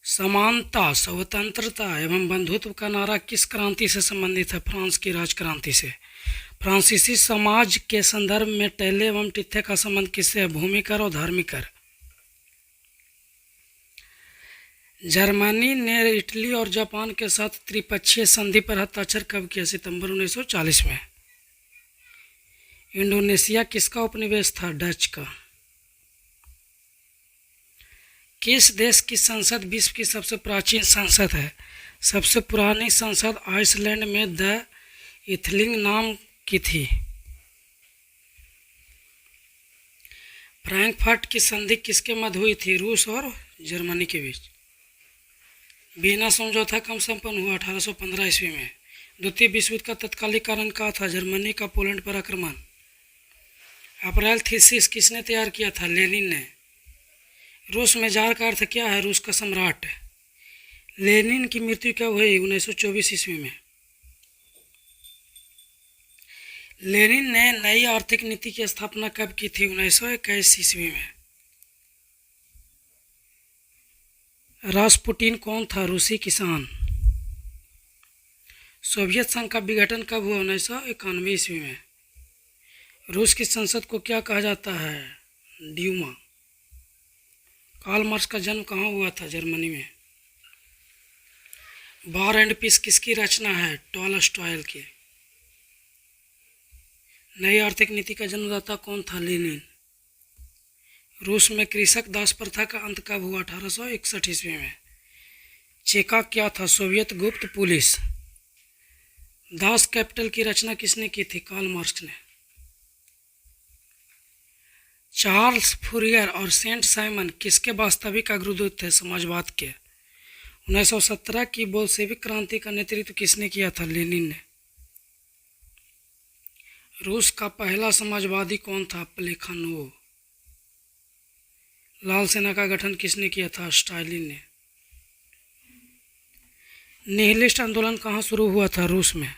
समानता, स्वतंत्रता एवं बंधुत्व का नारा किस क्रांति से संबंधित है? फ्रांस की राजक्रांति से। फ्रांसीसी समाज के संदर्भ में टेले एवं टिथे का संबंध किससे है? भूमिकर और धार्मिकर। जर्मनी ने इटली और जापान के साथ त्रिपक्षीय संधि पर हस्ताक्षर कब किया? सितंबर 1940 में। इंडोनेशिया किसका उपनिवेश था? डच का। किस देश की संसद विश्व की सबसे प्राचीन संसद है? सबसे पुरानी संसद आइसलैंड में द इथलिंग नाम की थी। फ्रैंकफर्ट की संधि किसके मध्य हुई थी? रूस और जर्मनी के बीच। वियना समझौता कब संपन्न हुआ? 1815 ईस्वी में। द्वितीय विश्व युद्ध का तत्कालिक कारण क्या था? जर्मनी का पोलैंड पर आक्रमण। अप्रैल थीसिस किसने तैयार किया था? लेनिन ने। रूस में जार का अर्थ क्या है? रूस का सम्राट। लेनिन की मृत्यु कब हुई? 1924 ईस्वी में। लेनिन ने नई आर्थिक नीति की स्थापना कब की थी? 1921 ईस्वी में। रास्पुटिन कौन था? रूसी किसान। सोवियत संघ का विघटन कब हुआ? 1991 ईस्वी में। रूस की संसद को क्या कहा जाता है? ड्यूमा। कार्ल मार्क्स का जन्म कहाँ हुआ था? जर्मनी में। वॉर एंड पीस किसकी रचना है? टॉलस्टॉय की। नई आर्थिक नीति का जन्मदाता कौन था? लेनिन। रूस में कृषक दास प्रथा का अंत कब हुआ? 1861 ईस्वी में। चेका क्या था? सोवियत गुप्त पुलिस। दास कैपिटल की रचना किसने की थी? कार्ल मार्क्स ने। चार्ल्स फूरियर और सेंट साइमन किसके वास्तविक अग्रदूत थे? समाजवाद के। 1917 की बोल्शेविक क्रांति का नेतृत्व किसने किया था? लेनिन ने। रूस का पहला समाजवादी कौन था? प्लेखानोव। लाल सेना का गठन किसने किया था? स्टालिन ने। निहिलिस्ट आंदोलन कहाँ शुरू हुआ था? रूस में।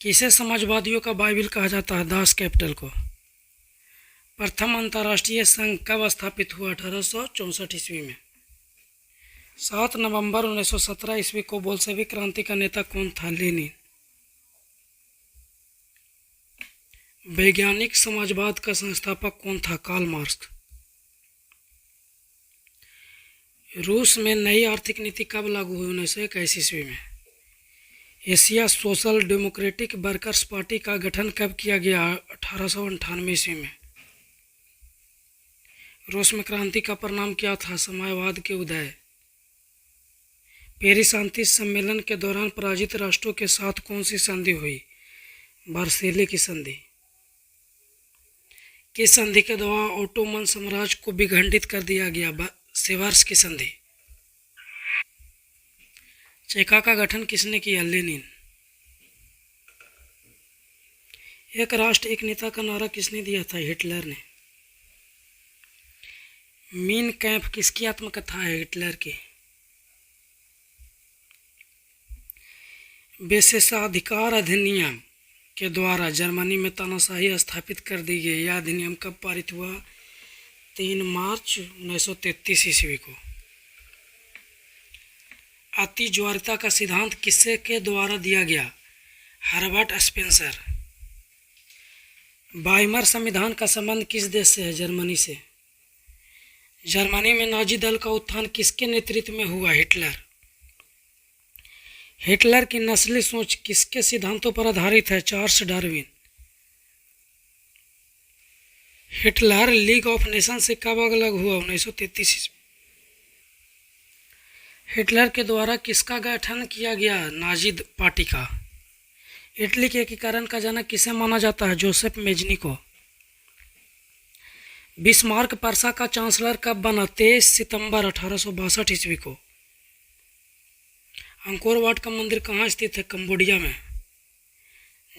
किसे समाजवादियों का बाइबिल कहा जाता है? दास कैपिटल को। प्रथम अंतर्राष्ट्रीय संघ कब स्थापित हुआ? 1864 ईस्वी में। 7 नवंबर 1917 ईस्वी को बोल्शेविक क्रांति का नेता कौन था? लेनिन। वैज्ञानिक समाजवाद का संस्थापक कौन था? Karl Marx. रूस में नई आर्थिक नीति कब लागू हुई? 1921 ईस्वी में। Asia social democratic workers party का गठन कब किया गया? 1898 ईस्वी में। रूस में क्रांति का परिणाम क्या था? साम्यवाद के उदय। पेरिस शांति सम्मेलन के दौरान पराजित राष्ट्रों के साथ कौन सी संधि हुई? वर्सेले की संधि। किस संधि के द्वारा ओटोमन साम्राज्य को विखंडित कर दिया गया? सेवर्स की संधि। चेका का गठन किसने किया? लेनिन। एक राष्ट्र एक नेता का नारा किसने दिया था? हिटलर ने। मीन कैंप किसकी आत्मकथा है? हिटलर की। विशेषाधिकार अधिनियम के द्वारा जर्मनी में तानाशाही स्थापित कर दी गई। यह अधिनियम कब पारित हुआ? 3 मार्च 1933 ईस्वी को। अति ज्वारिता का सिद्धांत किससे के द्वारा दिया गया? Herbert Spencer. वाइमर संविधान का संबंध किस देश से है? जर्मनी से। जर्मनी में नाजी दल का उत्थान किसके नेतृत्व में हुआ? हिटलर। हिटलर की नस्ली सोच किसके सिद्धांतों पर आधारित है? Charles Darwin. Hitler league of nation से कब अलग हुआ? 1933 ईस्वी। हिटलर के द्वारा किसका गठन किया गया? नाजी पार्टी का। इटली के एकीकरण का जनक किसे माना जाता है? जोसेफ मेजनी को। बिस्मार्क पर्सा का चांसलर कब बना? 23 सितंबर 1862 ईस्वी को। अंकोर वाट का मंदिर कहाँ स्थित है? कंबोडिया में।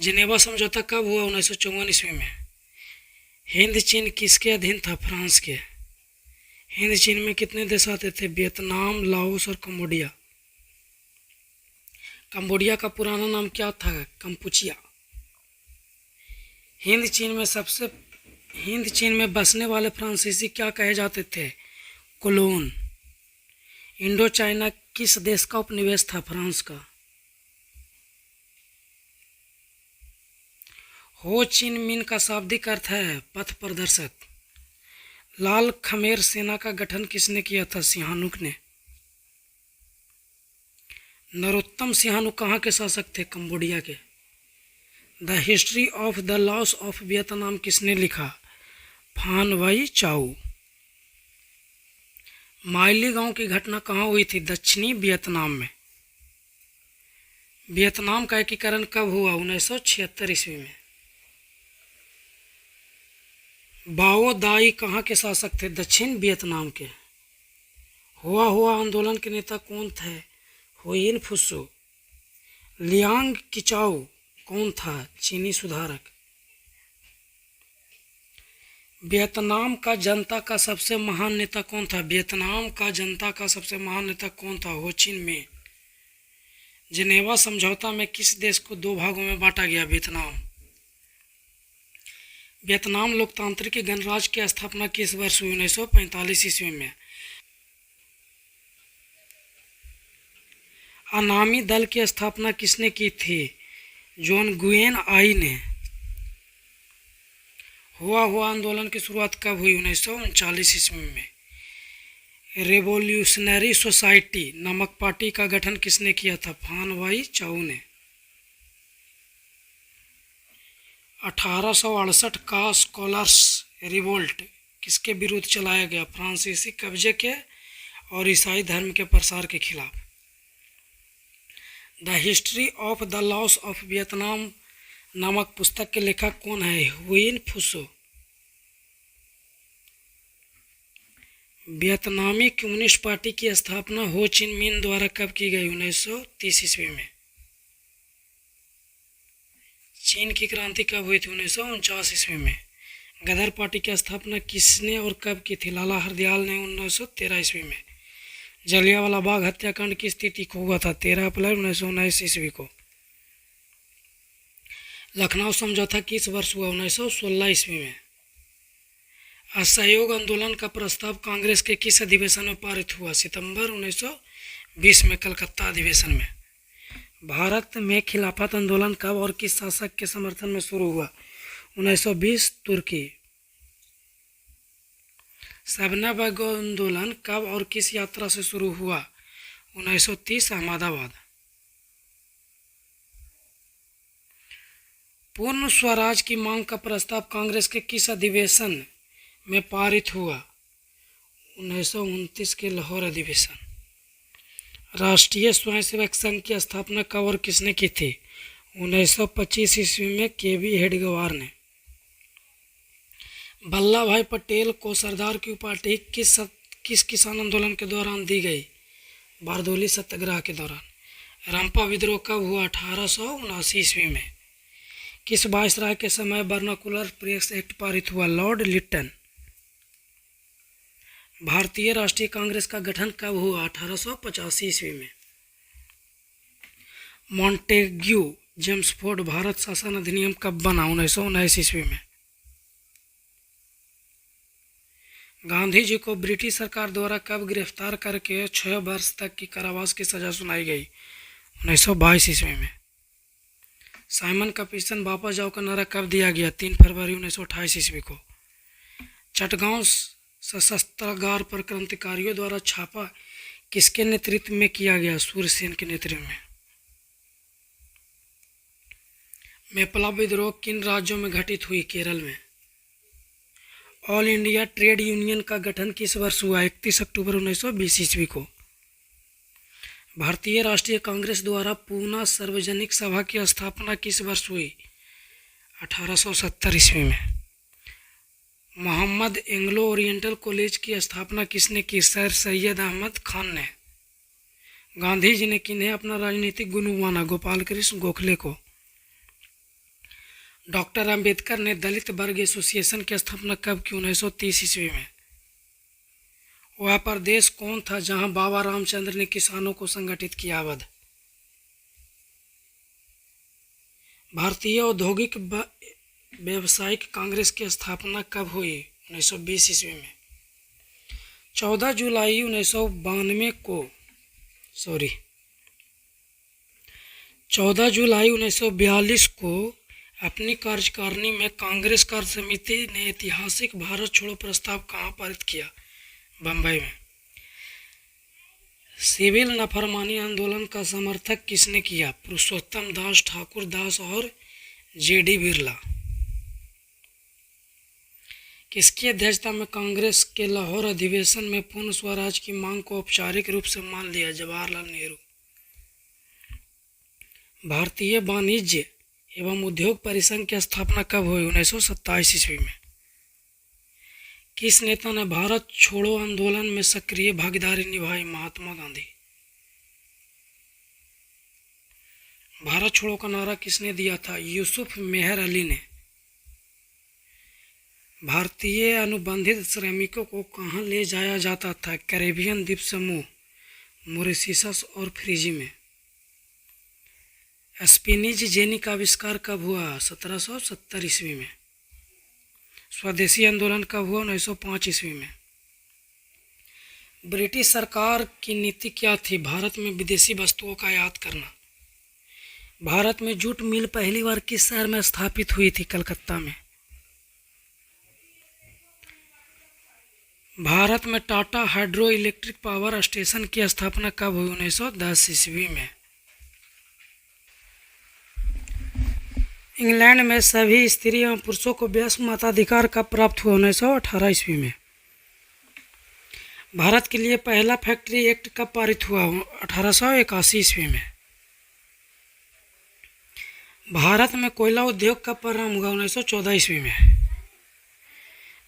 जिनेवा समझौता कब हुआ? 1954 ईस्वी में। हिंद चीन किसके अधीन था? फ्रांस के। हिंद चीन में कितने देश आते थे? वियतनाम, लाओस और कंबोडिया। कंबोडिया का पुराना नाम क्या था? कंपुचिया। हिंद चीन में बसने वाले फ्रांसीसी क्या कहे जाते थे? कोलोन। इंडो चाइना किस देश का उपनिवेश था? फ्रांस का। हो चिन मिन का शाब्दिक अर्थ है पथ प्रदर्शक। लाल खमेर सेना का गठन किसने किया था? सिहानुक ने। नरोत्तम सिहानुक कहाँ के शासक थे? कंबोडिया के। The history of the loss of Vietnam किसने लिखा? फान वाई चाउ। माइली गांव की घटना कहाँ हुई थी? दक्षिणी वियतनाम में। वियतनाम का एकीकरण कब हुआ? 1976 ईस्वी में। बाओ दाई कहाँ के शासक थे? दक्षिण वियतनाम के। हुआ आंदोलन के नेता कौन थे? हुयिन फुसो। लियांग किचाओ कौन था? चीनी सुधारक। वियतनाम का जनता का सबसे महान नेता कौन था? वियतनाम का जनता का सबसे महान नेता कौन था? हो चिन मिन्ह। जिनेवा समझौता में किस देश को दो भागों में बांटा गया? वियतनाम। वियतनाम लोकतांत्रिक गणराज्य की स्थापना किस वर्ष हुई? 1945 ईस्वी में। अनामी दल की स्थापना किसने की थी? जॉन गुयेन आई ने। हुआ आंदोलन की शुरुआत कब हुई? 1939 ईस्वी में। रेवोल्यूशनरी सोसाइटी नामक पार्टी का गठन किसने किया था? फान वाई चाउ ने। 1868 का स्कॉलर्स रिवोल्ट किसके विरुद्ध चलाया गया? फ्रांसीसी कब्जे के और ईसाई धर्म के प्रसार के खिलाफ। The history of the loss of Vietnam नामक पुस्तक के लेखक कौन है? हुयिन फुसो। वियतनामी कम्युनिस्ट पार्टी की स्थापना हो चिन मिन्ह द्वारा कब की गई? 1930 ईस्वी में। चीन की क्रांति कब हुई थी? 1949 ईस्वी में। गदर पार्टी की स्थापना किसने और कब की थी? लाला हरदयाल ने 1913 ईस्वी में। जलियांवाला बाग हत्याकांड की स्थिति को हुआ था? 13 अप्रैल 1919 ईस्वी को। लखनऊ समझौता किस वर्ष हुआ? 1916 ईस्वी में। असहयोग आंदोलन का प्रस्ताव कांग्रेस के किस अधिवेशन में पारित हुआ? सितंबर 1920 में कलकत्ता अधिवेशन में। भारत में खिलाफत आंदोलन कब और किस शासक के समर्थन में शुरू हुआ? 1920 तुर्की। सबना आंदोलन कब और किस यात्रा से शुरू हुआ? 1930 अहमदाबाद। पूर्ण स्वराज की मांग का प्रस्ताव कांग्रेस के किस अधिवेशन में पारित हुआ? 1929 के लाहौर अधिवेशन। राष्ट्रीय स्वयंसेवक संघ की स्थापना कब और किसने की थी? 1925 ईस्वी में केवी हेडगेवार ने। वल्लभ भाई पटेल को सरदार की उपाधि किस किसान आंदोलन के दौरान दी गई? बारदोली सत्याग्रह के दौरान। रंपा विद्रोह कब हुआ? 1879 ईस्वी में। किस वायसराय के समय वर्नाकुलर प्रेस एक्ट पारित हुआ? लॉर्ड लिटन। भारतीय राष्ट्रीय कांग्रेस का गठन कब हुआ? 1885 ईस्वी में। मॉन्टेग्यू जेम्सफोर्ड भारत शासन अधिनियम कब बना? 1919 ईस्वी में। गांधी जी को ब्रिटिश सरकार द्वारा कब गिरफ्तार करके 6 वर्ष तक की कारावास की सजा सुनाई गई? 1922 ईस्वी में। साइमन कमीशन वापस जाओ का नारा कब दिया गया? 3 फरवरी 1928 ईस्वी को। चटगांव शस्त्रागार पर क्रांतिकारियों द्वारा छापा किसके नेतृत्व में किया गया? सूर्यसेन के नेतृत्व में। मेपला विद्रोह किन राज्यों में घटित हुई? केरल में। ऑल इंडिया ट्रेड यूनियन का गठन किस वर्ष हुआ? 31 अक्टूबर 1920 ईस्वी को। भारतीय राष्ट्रीय कांग्रेस द्वारा पूना सार्वजनिक सभा की स्थापना किस वर्ष हुई? 1870 ईस्वी में। मोहम्मद एंग्लो ओरिएंटल कॉलेज की स्थापना किसने की? सर सैयद अहमद खान ने। गांधी जी ने किन्हें अपना राजनीतिक गुरु माना? गोपाल कृष्ण गोखले को। डॉक्टर अंबेडकर ने दलित वर्ग एसोसिएशन की स्थापना कब की? 1930 ईस्वी में। वह प्रदेश कौन था जहां बाबा रामचंद्र ने किसानों को संगठित किया? अवध। भारतीय औद्योगिक व्यावसायिक कांग्रेस की स्थापना कब हुई? 1920 ईस्वी में। 14 जुलाई 1942 को अपनी कार्यकारिणी में कांग्रेस कार्य समिति ने ऐतिहासिक भारत छोड़ो प्रस्ताव कहाँ पारित किया? बम्बई में। सिविल नाफरमानी आंदोलन का समर्थक किसने किया? पुरुषोत्तम दास ठाकुर दास और जेडी बिरला। किसकी अध्यक्षता में कांग्रेस के लाहौर अधिवेशन में पूर्ण स्वराज की मांग को औपचारिक रूप से मान लिया? जवाहरलाल नेहरू। भारतीय वाणिज्य एवं उद्योग परिसंघ की स्थापना कब हुई? 1927 ईस्वी में। किस नेता ने भारत छोड़ो आंदोलन में सक्रिय भागीदारी निभाई? महात्मा गांधी। भारत छोड़ो का नारा किसने दिया था? यूसुफ मेहर अली ने। भारतीय अनुबंधित श्रमिकों को कहाँ ले जाया जाता था? कैरेबियन द्वीप समूह, मॉरिशस और फिजी में। स्पिनिज जेनी का आविष्कार कब हुआ? 1770 ईस्वी में। स्वदेशी आंदोलन कब हुआ? 1905 ईस्वी में। ब्रिटिश सरकार की नीति क्या थी? भारत में विदेशी वस्तुओं का आयात करना। भारत में जूट मिल पहली बार किस शहर में स्थापित हुई थी? कलकत्ता में। भारत में Tata hydro electric power station की स्थापना कब हुई? 1910 ईस्वी में। इंग्लैंड में सभी स्त्री एवं पुरुषों को वयस्क मताधिकार कब प्राप्त हुआ? 1918 ईस्वी में। भारत के लिए पहला फैक्ट्री एक्ट कब पारित हुआ? 1881 ईस्वी में। भारत में कोयला उद्योग कब प्रारंभ हुआ? 1914 ईस्वी में।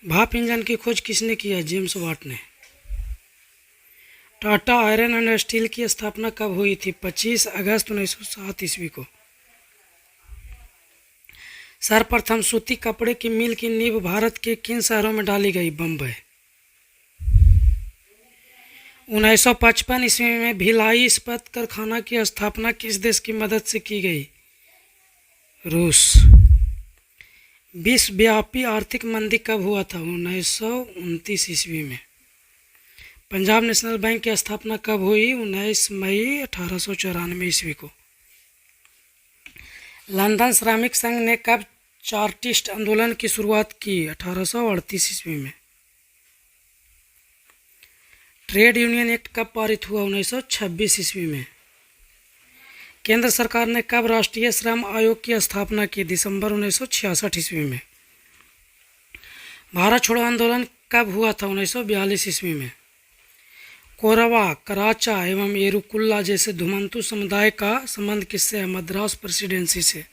भाप इंजन की खोज किसने किया? जेम्स वाट ने। टाटा आयरन एंड स्टील की स्थापना कब हुई थी? 25 अगस्त 1907 ईस्वी को। सर्वप्रथम सूती कपड़े की मिल की नींव भारत के किन शहरों में डाली गई? बम्बई। 1955 ईस्वी में भिलाई इस्पात कारखाना की स्थापना किस देश की मदद से की गई? रूस। विश्वव्यापी आर्थिक मंदी कब हुआ था? 1929 ईस्वी में। पंजाब नेशनल बैंक की स्थापना कब हुई? 19 मई 1894 ईस्वी को। लंदन श्रमिक संघ ने कब चार्टिस्ट आंदोलन की शुरुआत की? 1838 ईस्वी में। ट्रेड यूनियन एक्ट कब पारित हुआ? 1926 ईस्वी में। केंद्र सरकार ने कब राष्ट्रीय श्रम आयोग की स्थापना की? दिसंबर 1966 ईस्वी में। भारत छोड़ो आंदोलन कब हुआ था? 1942 ईस्वी में। कोरवा, कराचा एवं एरुकुल्ला जैसे धुमंतु समुदाय का संबंध किससे है? मद्रास प्रेसिडेंसी से।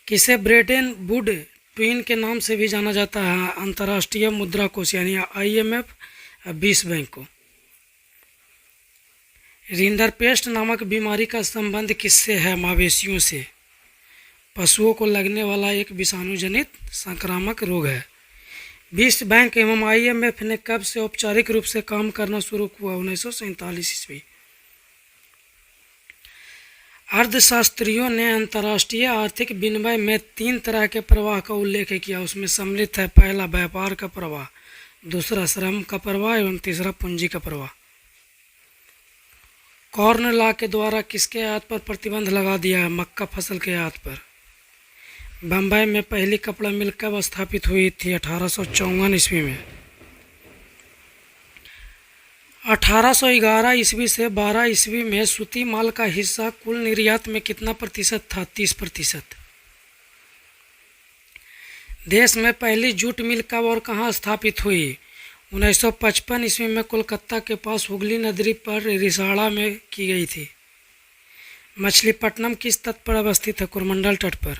किसे ब्रेटन वुड ट्वीन के नाम से भी जाना जाता है? अंतर्राष्ट्रीय मुद्रा कोष यानी IMF, विश्व बैंक को। रिंडरपेस्ट नामक बीमारी का संबंध किससे है? मवेशियों से। पशुओं को लगने वाला एक विषाणु जनित संक्रामक रोग है। विश्व बैंक एवं IMF ने कब से औपचारिक रूप से काम करना शुरू हुआ? 1947 ईस्वी। अर्थशास्त्रियों ने अंतर्राष्ट्रीय आर्थिक विनिमय में 3 तरह के प्रवाह का उल्लेख किया। उसमें सम्मिलित है पहला व्यापार का प्रवाह, दूसरा श्रम का प्रवाह एवं तीसरा पूंजी का प्रवाह। कॉर्न लॉ के द्वारा किसके आयात पर प्रतिबंध लगा दिया है? मक्का फसल के आयात पर। बम्बई में पहली कपड़ा मिल कब स्थापित हुई थी? 1854 ईस्वी में। 1811 ईस्वी से 12 ईस्वी में सूती माल का हिस्सा कुल निर्यात में कितना प्रतिशत था? 30%। देश में पहली जूट मिल कब और कहाँ स्थापित हुई? 1955 ईस्वी में कोलकाता के पास हुगली नदी पर रिसाड़ा में की गई थी। मछलीपट्टनम किस तट पर अवस्थित है? कोरमंडल तट पर।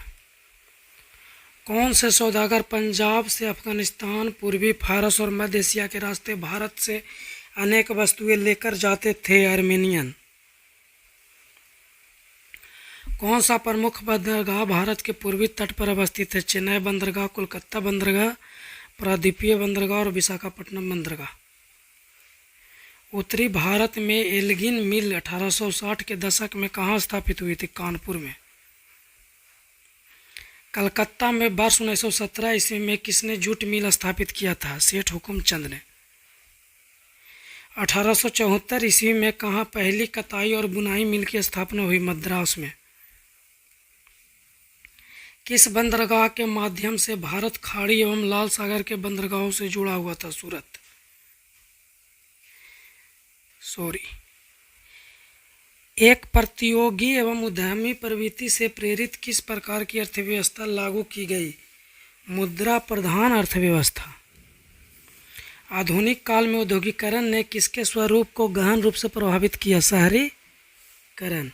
कौन से सौदागर पंजाब से अफगानिस्तान, पूर्वी फारस और मध्य एशिया के रास्ते भारत से अनेक वस्तुएं लेकर जाते थे? आर्मेनियन। कौन सा प्रमुख बंदरगाह भारत के पूर्वी तट पर अवस्थित है? चेन्नई बंदरगाह, कोलकाता बंदरगाह, प्रायद्वीपीय बंदरगाह और विशाखापट्टनम बंदरगाह। उत्तरी भारत में एल्गिन मिल 1860 के दशक में कहाँ स्थापित हुई थी? कानपुर में। कलकत्ता में वर्ष 1917 ईस्वी में किसने जूट मिल स्थापित किया था? सेठ हुकुमचंद ने। 1874 ईस्वी में कहाँ पहली कताई और बुनाई मिल की स्थापना हुई? मद्रास में। किस बंदरगाह के माध्यम से भारत खाड़ी एवं लाल सागर के बंदरगाहों से जुड़ा हुआ था? सूरत। एक प्रतियोगी एवं उद्यमी प्रवृत्ति से प्रेरित किस प्रकार की अर्थव्यवस्था लागू की गई? मुद्रा प्रधान अर्थव्यवस्था। आधुनिक काल में औद्योगिकरण ने किसके स्वरूप को गहन रूप से प्रभावित किया? शहरीकरण।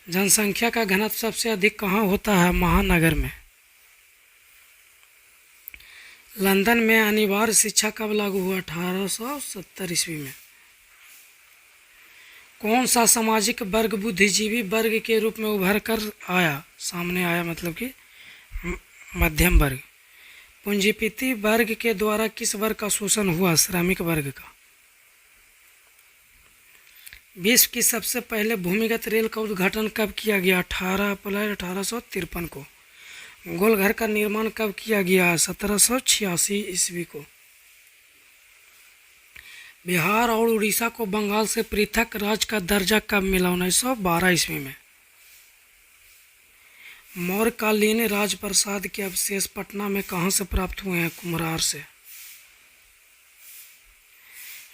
जनसंख्या का घनत्व सबसे अधिक कहाँ होता है? महानगर में। लंदन में अनिवार्य शिक्षा कब लागू हुआ? 1870 ईस्वी में। कौन सा सामाजिक वर्ग बुद्धिजीवी वर्ग के रूप में उभर कर सामने आया, मतलब कि मध्यम वर्ग। पूंजीपति वर्ग के द्वारा किस वर्ग का शोषण हुआ? श्रमिक वर्ग का। विश्व की सबसे पहले भूमिगत रेल का उद्घाटन कब किया गया? 18 अप्रैल 1853 को। गोलघर का निर्माण कब किया गया? 1786 ईस्वी को। बिहार और उड़ीसा को बंगाल से पृथक राज्य का दर्जा कब मिला? 1912 ईस्वी में। मौर्यकालीन राजप्रसाद के अवशेष पटना में कहाँ से प्राप्त हुए हैं? कुम्हरार से।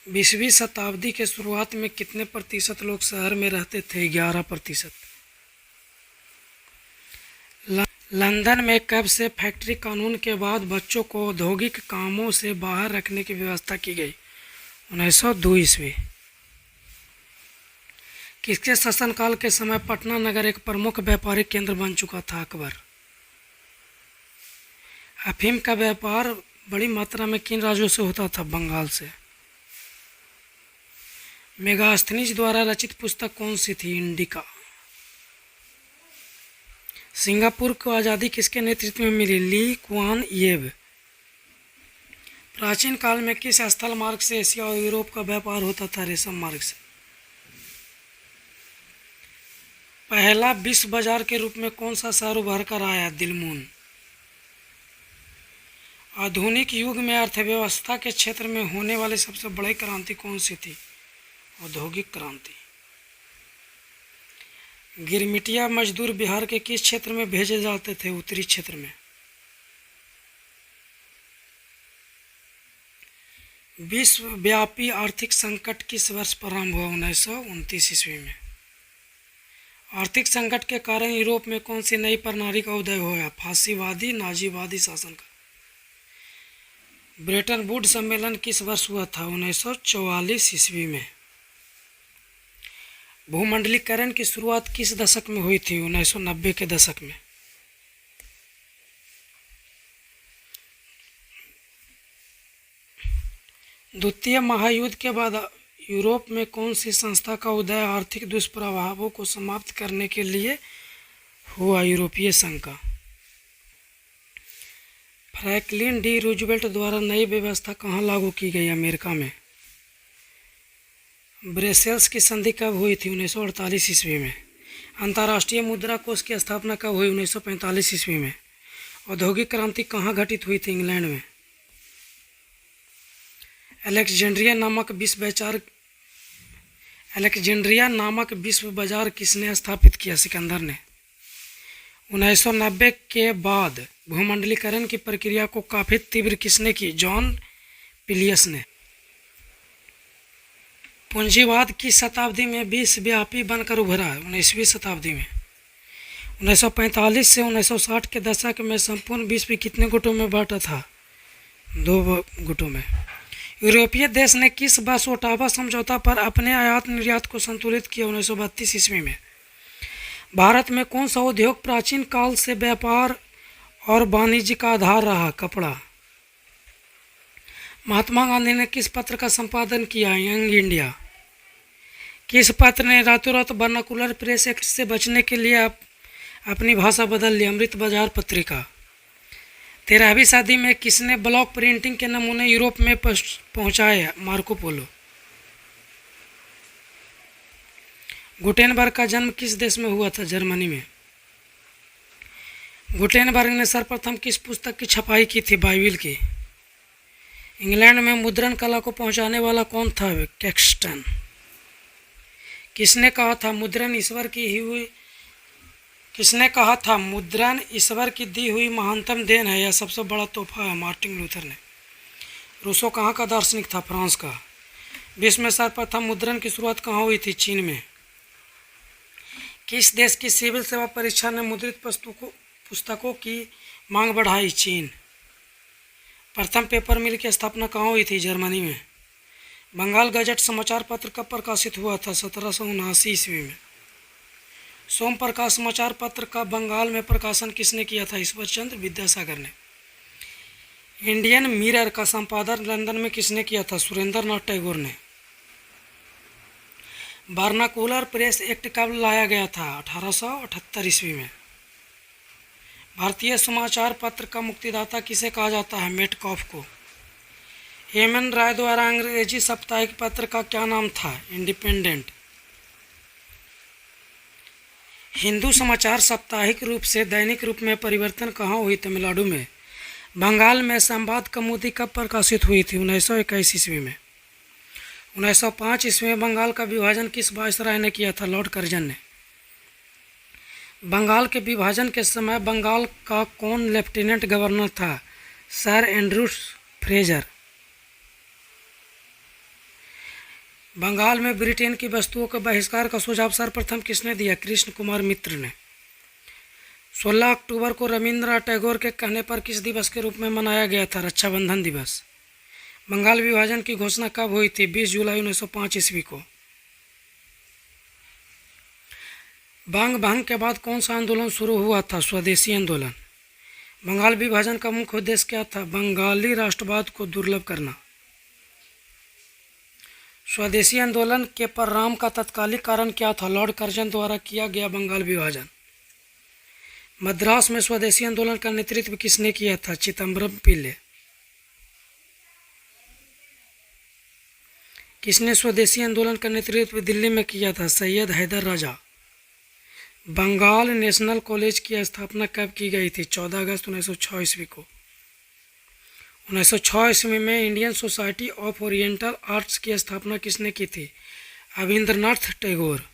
20वीं शताब्दी के शुरुआत में कितने प्रतिशत लोग शहर में रहते थे? 11%। लंदन में कब से फैक्ट्री कानून के बाद बच्चों को औद्योगिक कामों से बाहर रखने की व्यवस्था की गई? 1902 ईस्वी। किसके शासनकाल के समय पटना नगर एक प्रमुख व्यापारिक केंद्र बन चुका था? अकबर। अफीम का व्यापार बड़ी मात्रा में किन राज्यों से होता था? बंगाल से। मेगास्थनीज द्वारा रचित पुस्तक कौन सी थी? इंडिका। सिंगापुर को आज़ादी किसके नेतृत्व में मिली? ली कुआन येव। प्राचीन काल में किस स्थल मार्ग से एशिया और यूरोप का व्यापार होता था? रेशम मार्ग से। पहला विश्व बाजार के रूप में कौन सा शहर उभर कर आया? दिलमून। आधुनिक युग में अर्थव्यवस्था के क्षेत्र में होने वाली सबसे बड़ी क्रांति कौन सी थी? औद्योगिक क्रांति। गिरमिटिया मजदूर बिहार के किस क्षेत्र में भेजे जाते थे? उत्तरी क्षेत्र में। विश्वव्यापी आर्थिक संकट किस वर्ष प्रारंभ हुआ? 1929 ईस्वी में। आर्थिक संकट के कारण यूरोप में कौन सी नई प्रणाली का उदय हुआ? फासीवादी नाजीवादी शासन का। ब्रेटन वुड सम्मेलन किस वर्ष हुआ था? 1944 ईस्वी में। भूमंडलीकरण की शुरुआत किस दशक में हुई थी? 1990 के दशक में। द्वितीय महायुद्ध के बाद यूरोप में कौन सी संस्था का उदय आर्थिक दुष्प्रभावों को समाप्त करने के लिए हुआ? यूरोपीय संघ का। फ्रैंकलिन डी रूजवेल्ट द्वारा नई व्यवस्था कहाँ लागू की गई? अमेरिका में। ब्रसेल्स की संधि कब हुई थी? 1948 ईस्वी में। अंतर्राष्ट्रीय मुद्रा कोष की स्थापना कब हुई? 1945 ईस्वी में। औद्योगिक क्रांति कहाँ घटित हुई थी? इंग्लैंड में। अलेक्जेंड्रिया नामक विश्व बाजार किसने स्थापित किया? सिकंदर ने। 1990 के बाद भूमंडलीकरण की प्रक्रिया को काफ़ी तीव्र किसने की? जॉन पिलियस ने। पूंजीवाद किस शताब्दी में विश्वव्यापी बनकर उभरा? 19वीं शताब्दी में। 1945 से 1960 के दशक में संपूर्ण विश्व कितने गुटों में बांटा था? 2 गुटों में। यूरोपीय देश ने किस वर्ष ओटावा समझौता पर अपने आयात निर्यात को संतुलित किया? 1932 ईस्वी में। भारत में कौन सा उद्योग प्राचीन काल से व्यापार और वाणिज्य का आधार रहा? कपड़ा। महात्मा गांधी ने किस पत्र का संपादन किया? Young India. किस पत्र ने रातों रात वर्नाकुलर प्रेस एक्ट से बचने के लिए अपनी भाषा बदल ली? अमृत बाजार पत्रिका। 13वीं सदी में किसने ब्लॉक प्रिंटिंग के नमूने यूरोप में पहुंचाए? Marco Polo. गुटेनबर्ग का जन्म किस देश में हुआ था? जर्मनी में। गुटेनबर्ग ने सर्वप्रथम किस पुस्तक की छपाई की थी? बाइबिल की। इंग्लैंड में मुद्रण कला को पहुंचाने वाला कौन था? कैक्सटन। किसने कहा था मुद्रण ईश्वर की दी हुई महानतम देन है, यह सबसे बड़ा तोहफा है? मार्टिन लूथर ने। रूसो कहाँ का दार्शनिक था? फ्रांस का। विश्व में सर्वप्रथम मुद्रण की शुरुआत कहाँ हुई थी? चीन में। किस देश की सिविल सेवा परीक्षा ने मुद्रित पुस्तकों की मांग बढ़ाई? चीन। प्रथम पेपर मिल की स्थापना कहाँ हुई थी? जर्मनी में। बंगाल गजट समाचार पत्र कब प्रकाशित हुआ था? 1779 ईस्वी में। सोम प्रकाश समाचार पत्र का बंगाल में प्रकाशन किसने किया था? ईश्वर चंद्र विद्यासागर ने। इंडियन मिरर का संपादन लंदन में किसने किया था? सुरेंद्र नाथ टैगोर ने। वर्नाकुलर प्रेस एक्ट कब लाया गया था? 1878 ईस्वी में। भारतीय समाचार पत्र का मुक्तिदाता किसे कहा जाता है? मेटकॉफ को। एम.एन. राय द्वारा अंग्रेजी साप्ताहिक पत्र का क्या नाम था? इंडिपेंडेंट। हिंदू समाचार साप्ताहिक रूप से दैनिक रूप में परिवर्तन कहाँ हुई? तमिलनाडु में। बंगाल में संवाद कौमुदी कब प्रकाशित हुई थी? 1921 ईस्वी में। 1905 ईस्वी में बंगाल का विभाजन किस वायसराय ने किया था? लॉर्ड कर्जन ने। बंगाल के विभाजन के समय बंगाल का कौन लेफ्टिनेंट गवर्नर था? Sir Andrew Fraser. बंगाल में ब्रिटेन की वस्तुओं के बहिष्कार का सुझाव सर्वप्रथम किसने दिया? कृष्ण कुमार मित्र ने। 16 अक्टूबर को रविंद्रनाथ टैगोर के कहने पर किस दिवस के रूप में मनाया गया था? रक्षाबंधन दिवस। बंगाल विभाजन की घोषणा कब हुई थी? 20 जुलाई 1905 ईस्वी को। बंग भंग के बाद कौन सा आंदोलन शुरू हुआ था? स्वदेशी आंदोलन। बंगाल विभाजन का मुख्य उद्देश्य क्या था? बंगाली राष्ट्रवाद को दुर्लभ करना। स्वदेशी आंदोलन के परिणाम का तत्कालिक कारण क्या था? लॉर्ड कर्जन द्वारा किया गया बंगाल विभाजन। मद्रास में स्वदेशी आंदोलन का नेतृत्व किसने किया था? चिदम्बरम पिल्ले। किसने स्वदेशी आंदोलन का नेतृत्व दिल्ली में किया था? सैयद हैदर राजा। बंगाल नेशनल कॉलेज की स्थापना कब की गई थी? 14 अगस्त 1906 ईस्वी को। 1906 ईस्वी में Indian society of oriental arts की स्थापना किसने की थी? रविंद्रनाथ टैगोर।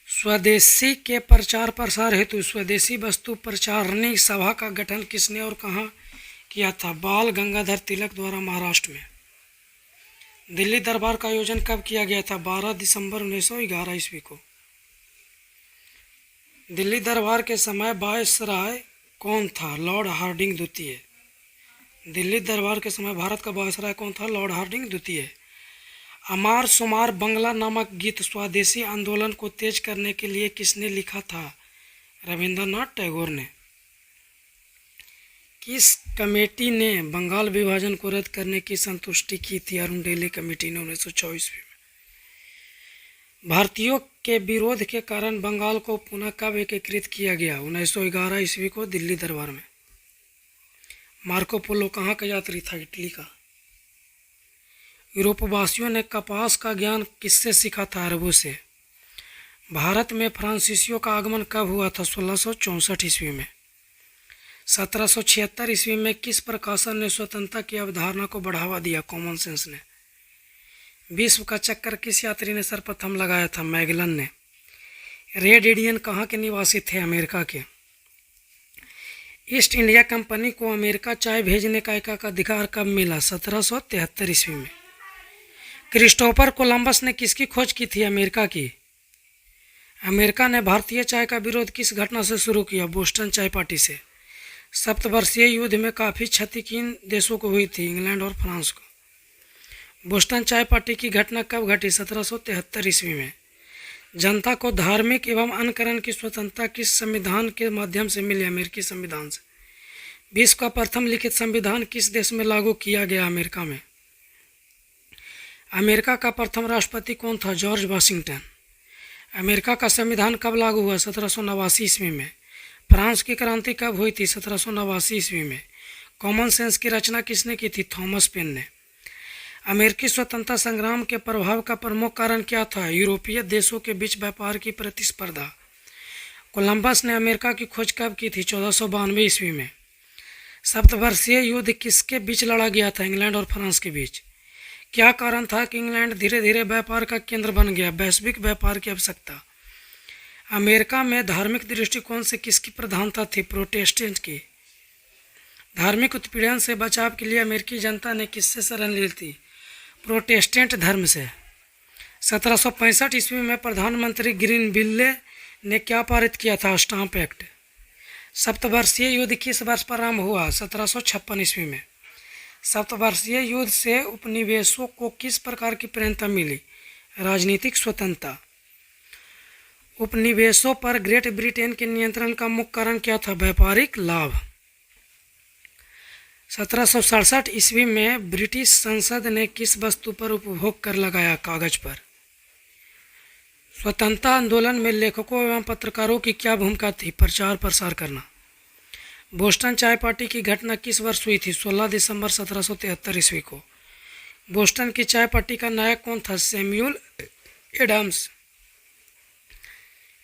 स्वदेशी के प्रचार प्रसार हेतु स्वदेशी वस्तु प्रचारणी सभा का गठन किसने और कहाँ किया था? बाल गंगाधर तिलक द्वारा महाराष्ट्र में। दिल्ली दरबार का आयोजन कब किया गया था? 12 दिसंबर 1911 ईस्वी को। दिल्ली दरबार के समय वायसराय कौन था? लॉर्ड हार्डिंग द्वितीय। दिल्ली दरबार के समय भारत का वायसराय कौन था? लॉर्ड हार्डिंग द्वितीय। अमार सुमार बंगला नामक गीत स्वदेशी आंदोलन को तेज करने के लिए किसने लिखा था? रविंद्रनाथ टैगोर ने। किस कमेटी ने बंगाल विभाजन को रद्द करने की संतुष्टि की थी? अरुणडेले कमेटी ने 1924 ईस्वी में। भारतीयों के विरोध के कारण बंगाल को पुनः कब एकीकृत किया गया? 1911 ईस्वी को दिल्ली दरबार में। मार्को पोलो कहाँ का यात्री था? इटली का। यूरोपवासियों ने कपास का ज्ञान किससे सीखा था? अरबों से। भारत में फ्रांसीसियों का आगमन कब हुआ था? 1664 ईस्वी में। 1776 ईस्वी में किस प्रकाशन ने स्वतंत्रता की अवधारणा को बढ़ावा दिया? कॉमन सेंस ने। विश्व का चक्कर किस यात्री ने सर्वप्रथम लगाया था? मैगलन ने। रेड इंडियन कहाँ के निवासी थे? अमेरिका के। ईस्ट इंडिया कंपनी को अमेरिका चाय भेजने का एकाधिकार कब मिला? 1773 ईस्वी में। क्रिस्टोफर कोलंबस ने किसकी खोज की थी? अमेरिका की। अमेरिका ने भारतीय चाय का विरोध किस घटना से शुरू किया? बोस्टन चाय पार्टी से। सप्तवर्षीय युद्ध में काफ़ी क्षति किन देशों को हुई थी? इंग्लैंड और फ्रांस को। बोस्टन चाय पार्टी की घटना कब घटी? 1773 ईस्वी में। जनता को धार्मिक एवं अनुकरण की स्वतंत्रता किस संविधान के माध्यम से मिली? अमेरिकी संविधान से। विश्व का प्रथम लिखित संविधान किस देश में लागू किया गया? अमेरिका में। अमेरिका का प्रथम राष्ट्रपति कौन था? George Washington. अमेरिका का संविधान कब लागू हुआ? 1789 ईस्वी में। फ्रांस की क्रांति कब हुई थी? 1789 ईस्वी में। कॉमन सेंस की रचना किसने की थी? थॉमस पेन ने। अमेरिकी स्वतंत्रता संग्राम के प्रभाव का प्रमुख कारण क्या था? यूरोपीय देशों के बीच व्यापार की प्रतिस्पर्धा। कोलंबस ने अमेरिका की खोज कब की थी? 1492 ईस्वी में। सप्तवर्षीय युद्ध किसके बीच लड़ा गया था? इंग्लैंड और फ्रांस के बीच। क्या कारण था कि इंग्लैंड धीरे धीरे व्यापार का केंद्र बन गया? वैश्विक व्यापार की आवश्यकता। अमेरिका में धार्मिक दृष्टिकोण से किसकी प्रधानता थी? प्रोटेस्टेंट की। धार्मिक उत्पीड़न से बचाव के लिए अमेरिकी जनता ने किससे शरण ली थी? प्रोटेस्टेंट धर्म से। 1765 ईस्वी में प्रधानमंत्री ग्रीनविले ने क्या पारित किया था? Stamp act. सप्तवर्षीय युद्ध किस वर्ष प्रारंभ हुआ? 1756 ईस्वी में। सप्तवर्षीय युद्ध से उपनिवेशों को किस प्रकार की प्रेरणा मिली? राजनीतिक स्वतंत्रता। उपनिवेशों पर ग्रेट ब्रिटेन के नियंत्रण का मुख्य कारण क्या था? व्यापारिक लाभ। 1767 ईस्वी में ब्रिटिश संसद ने किस वस्तु पर उपभोग कर लगाया? कागज पर। स्वतंत्रता आंदोलन में लेखकों एवं पत्रकारों की क्या भूमिका थी? प्रचार प्रसार करना। बोस्टन चाय पार्टी की घटना किस वर्ष हुई थी? 16 दिसंबर 1773 ईस्वी को। बोस्टन की चाय पार्टी का नायक कौन था? Samuel Adams.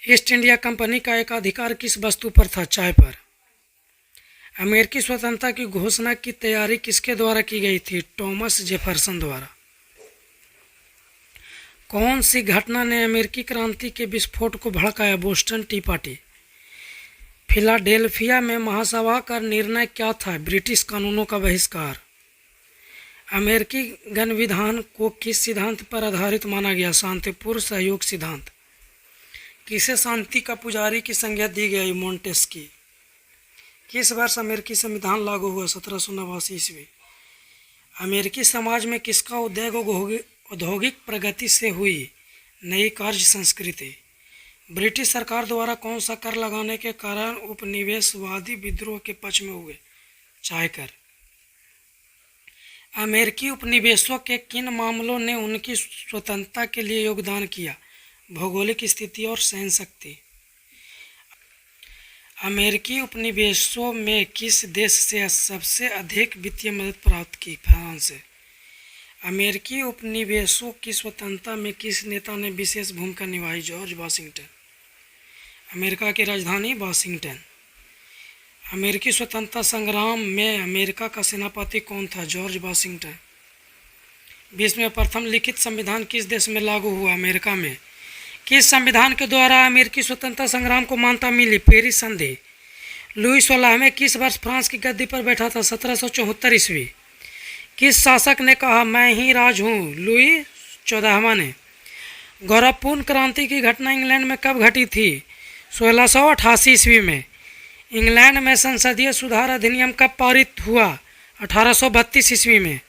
East India Company का एकाधिकार किस वस्तु पर था? चाय पर। अमेरिकी स्वतंत्रता की घोषणा की तैयारी किसके द्वारा की गई थी? थॉमस जेफरसन द्वारा। कौन सी घटना ने अमेरिकी क्रांति के विस्फोट को भड़काया? Boston T party. फिलाडेल्फिया में महासभा का निर्णय क्या था? ब्रिटिश कानूनों का बहिष्कार। अमेरिकी गणविधान को किस सिद्धांत पर आधारित माना गया? शांतिपूर्ण सहयोग सिद्धांत। किसे शांति का पुजारी की संज्ञा दी गई? मोंटेस्की। किस वर्ष अमेरिकी संविधान लागू हुआ? 1789 ईस्वी। अमेरिकी समाज में किसका औद्योगिक प्रगति से हुई? नई कार्य संस्कृति। ब्रिटिश सरकार द्वारा कौन सा कर लगाने के कारण उपनिवेशवादी विद्रोह के पक्ष में हुए? चाय कर। अमेरिकी उपनिवेशों के किन मामलों ने उनकी स्वतंत्रता के लिए योगदान किया? भौगोलिक स्थिति और सहन शक्ति। अमेरिकी उपनिवेशों में किस देश से सबसे अधिक वित्तीय मदद प्राप्त की? फ्रांस से। अमेरिकी उपनिवेशों की स्वतंत्रता में किस नेता ने विशेष भूमिका निभाई? George Washington. अमेरिका की राजधानी वाशिंगटन। अमेरिकी स्वतंत्रता संग्राम में अमेरिका का सेनापति कौन था? George Washington. विश्व में प्रथम लिखित संविधान किस देश में लागू हुआ? अमेरिका में। किस संविधान के द्वारा अमेरिकी स्वतंत्रता संग्राम को मान्यता मिली? पेरिस संधि। लुई 16वें किस वर्ष फ्रांस की गद्दी पर बैठा था? 1774 ईस्वी। किस शासक ने कहा मैं ही राज हूँ? लुई 14वां ने। गौरवपूर्ण क्रांति की घटना इंग्लैंड में कब घटी थी? 1688 ईस्वी में। इंग्लैंड में संसदीय सुधार अधिनियम कब पारित हुआ? 1832 ईस्वी में।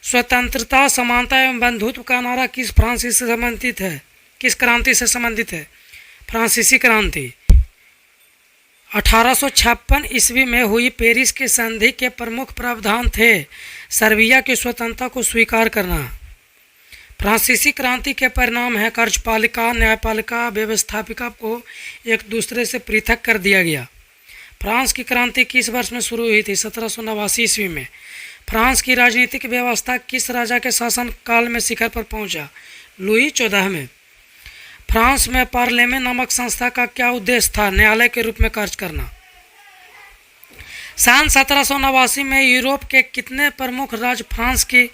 स्वतंत्रता, समानता एवं बंधुत्व का नारा किस क्रांति से संबंधित है? फ्रांसीसी क्रांति। 1856 ईस्वी में हुई पेरिस की संधि के प्रमुख प्रावधान थे सर्बिया की स्वतंत्रता को स्वीकार करना। फ्रांसीसी क्रांति के परिणाम है कार्यपालिका, न्यायपालिका, व्यवस्थापिका को एक दूसरे से पृथक कर दिया गया। फ्रांस की क्रांति किस वर्ष में शुरू हुई थी? 1789 ईस्वी में। फ्रांस की राजनीतिक व्यवस्था किस राजा के शासन काल में शिखर पर पहुंचा? लुई 14 में। फ्रांस में पार्लेमेंट नामक संस्था का क्या उद्देश्य था? न्यायालय के रूप में कार्य करना। सन 1789 में यूरोप के कितने प्रमुख राज्य फ्रांस की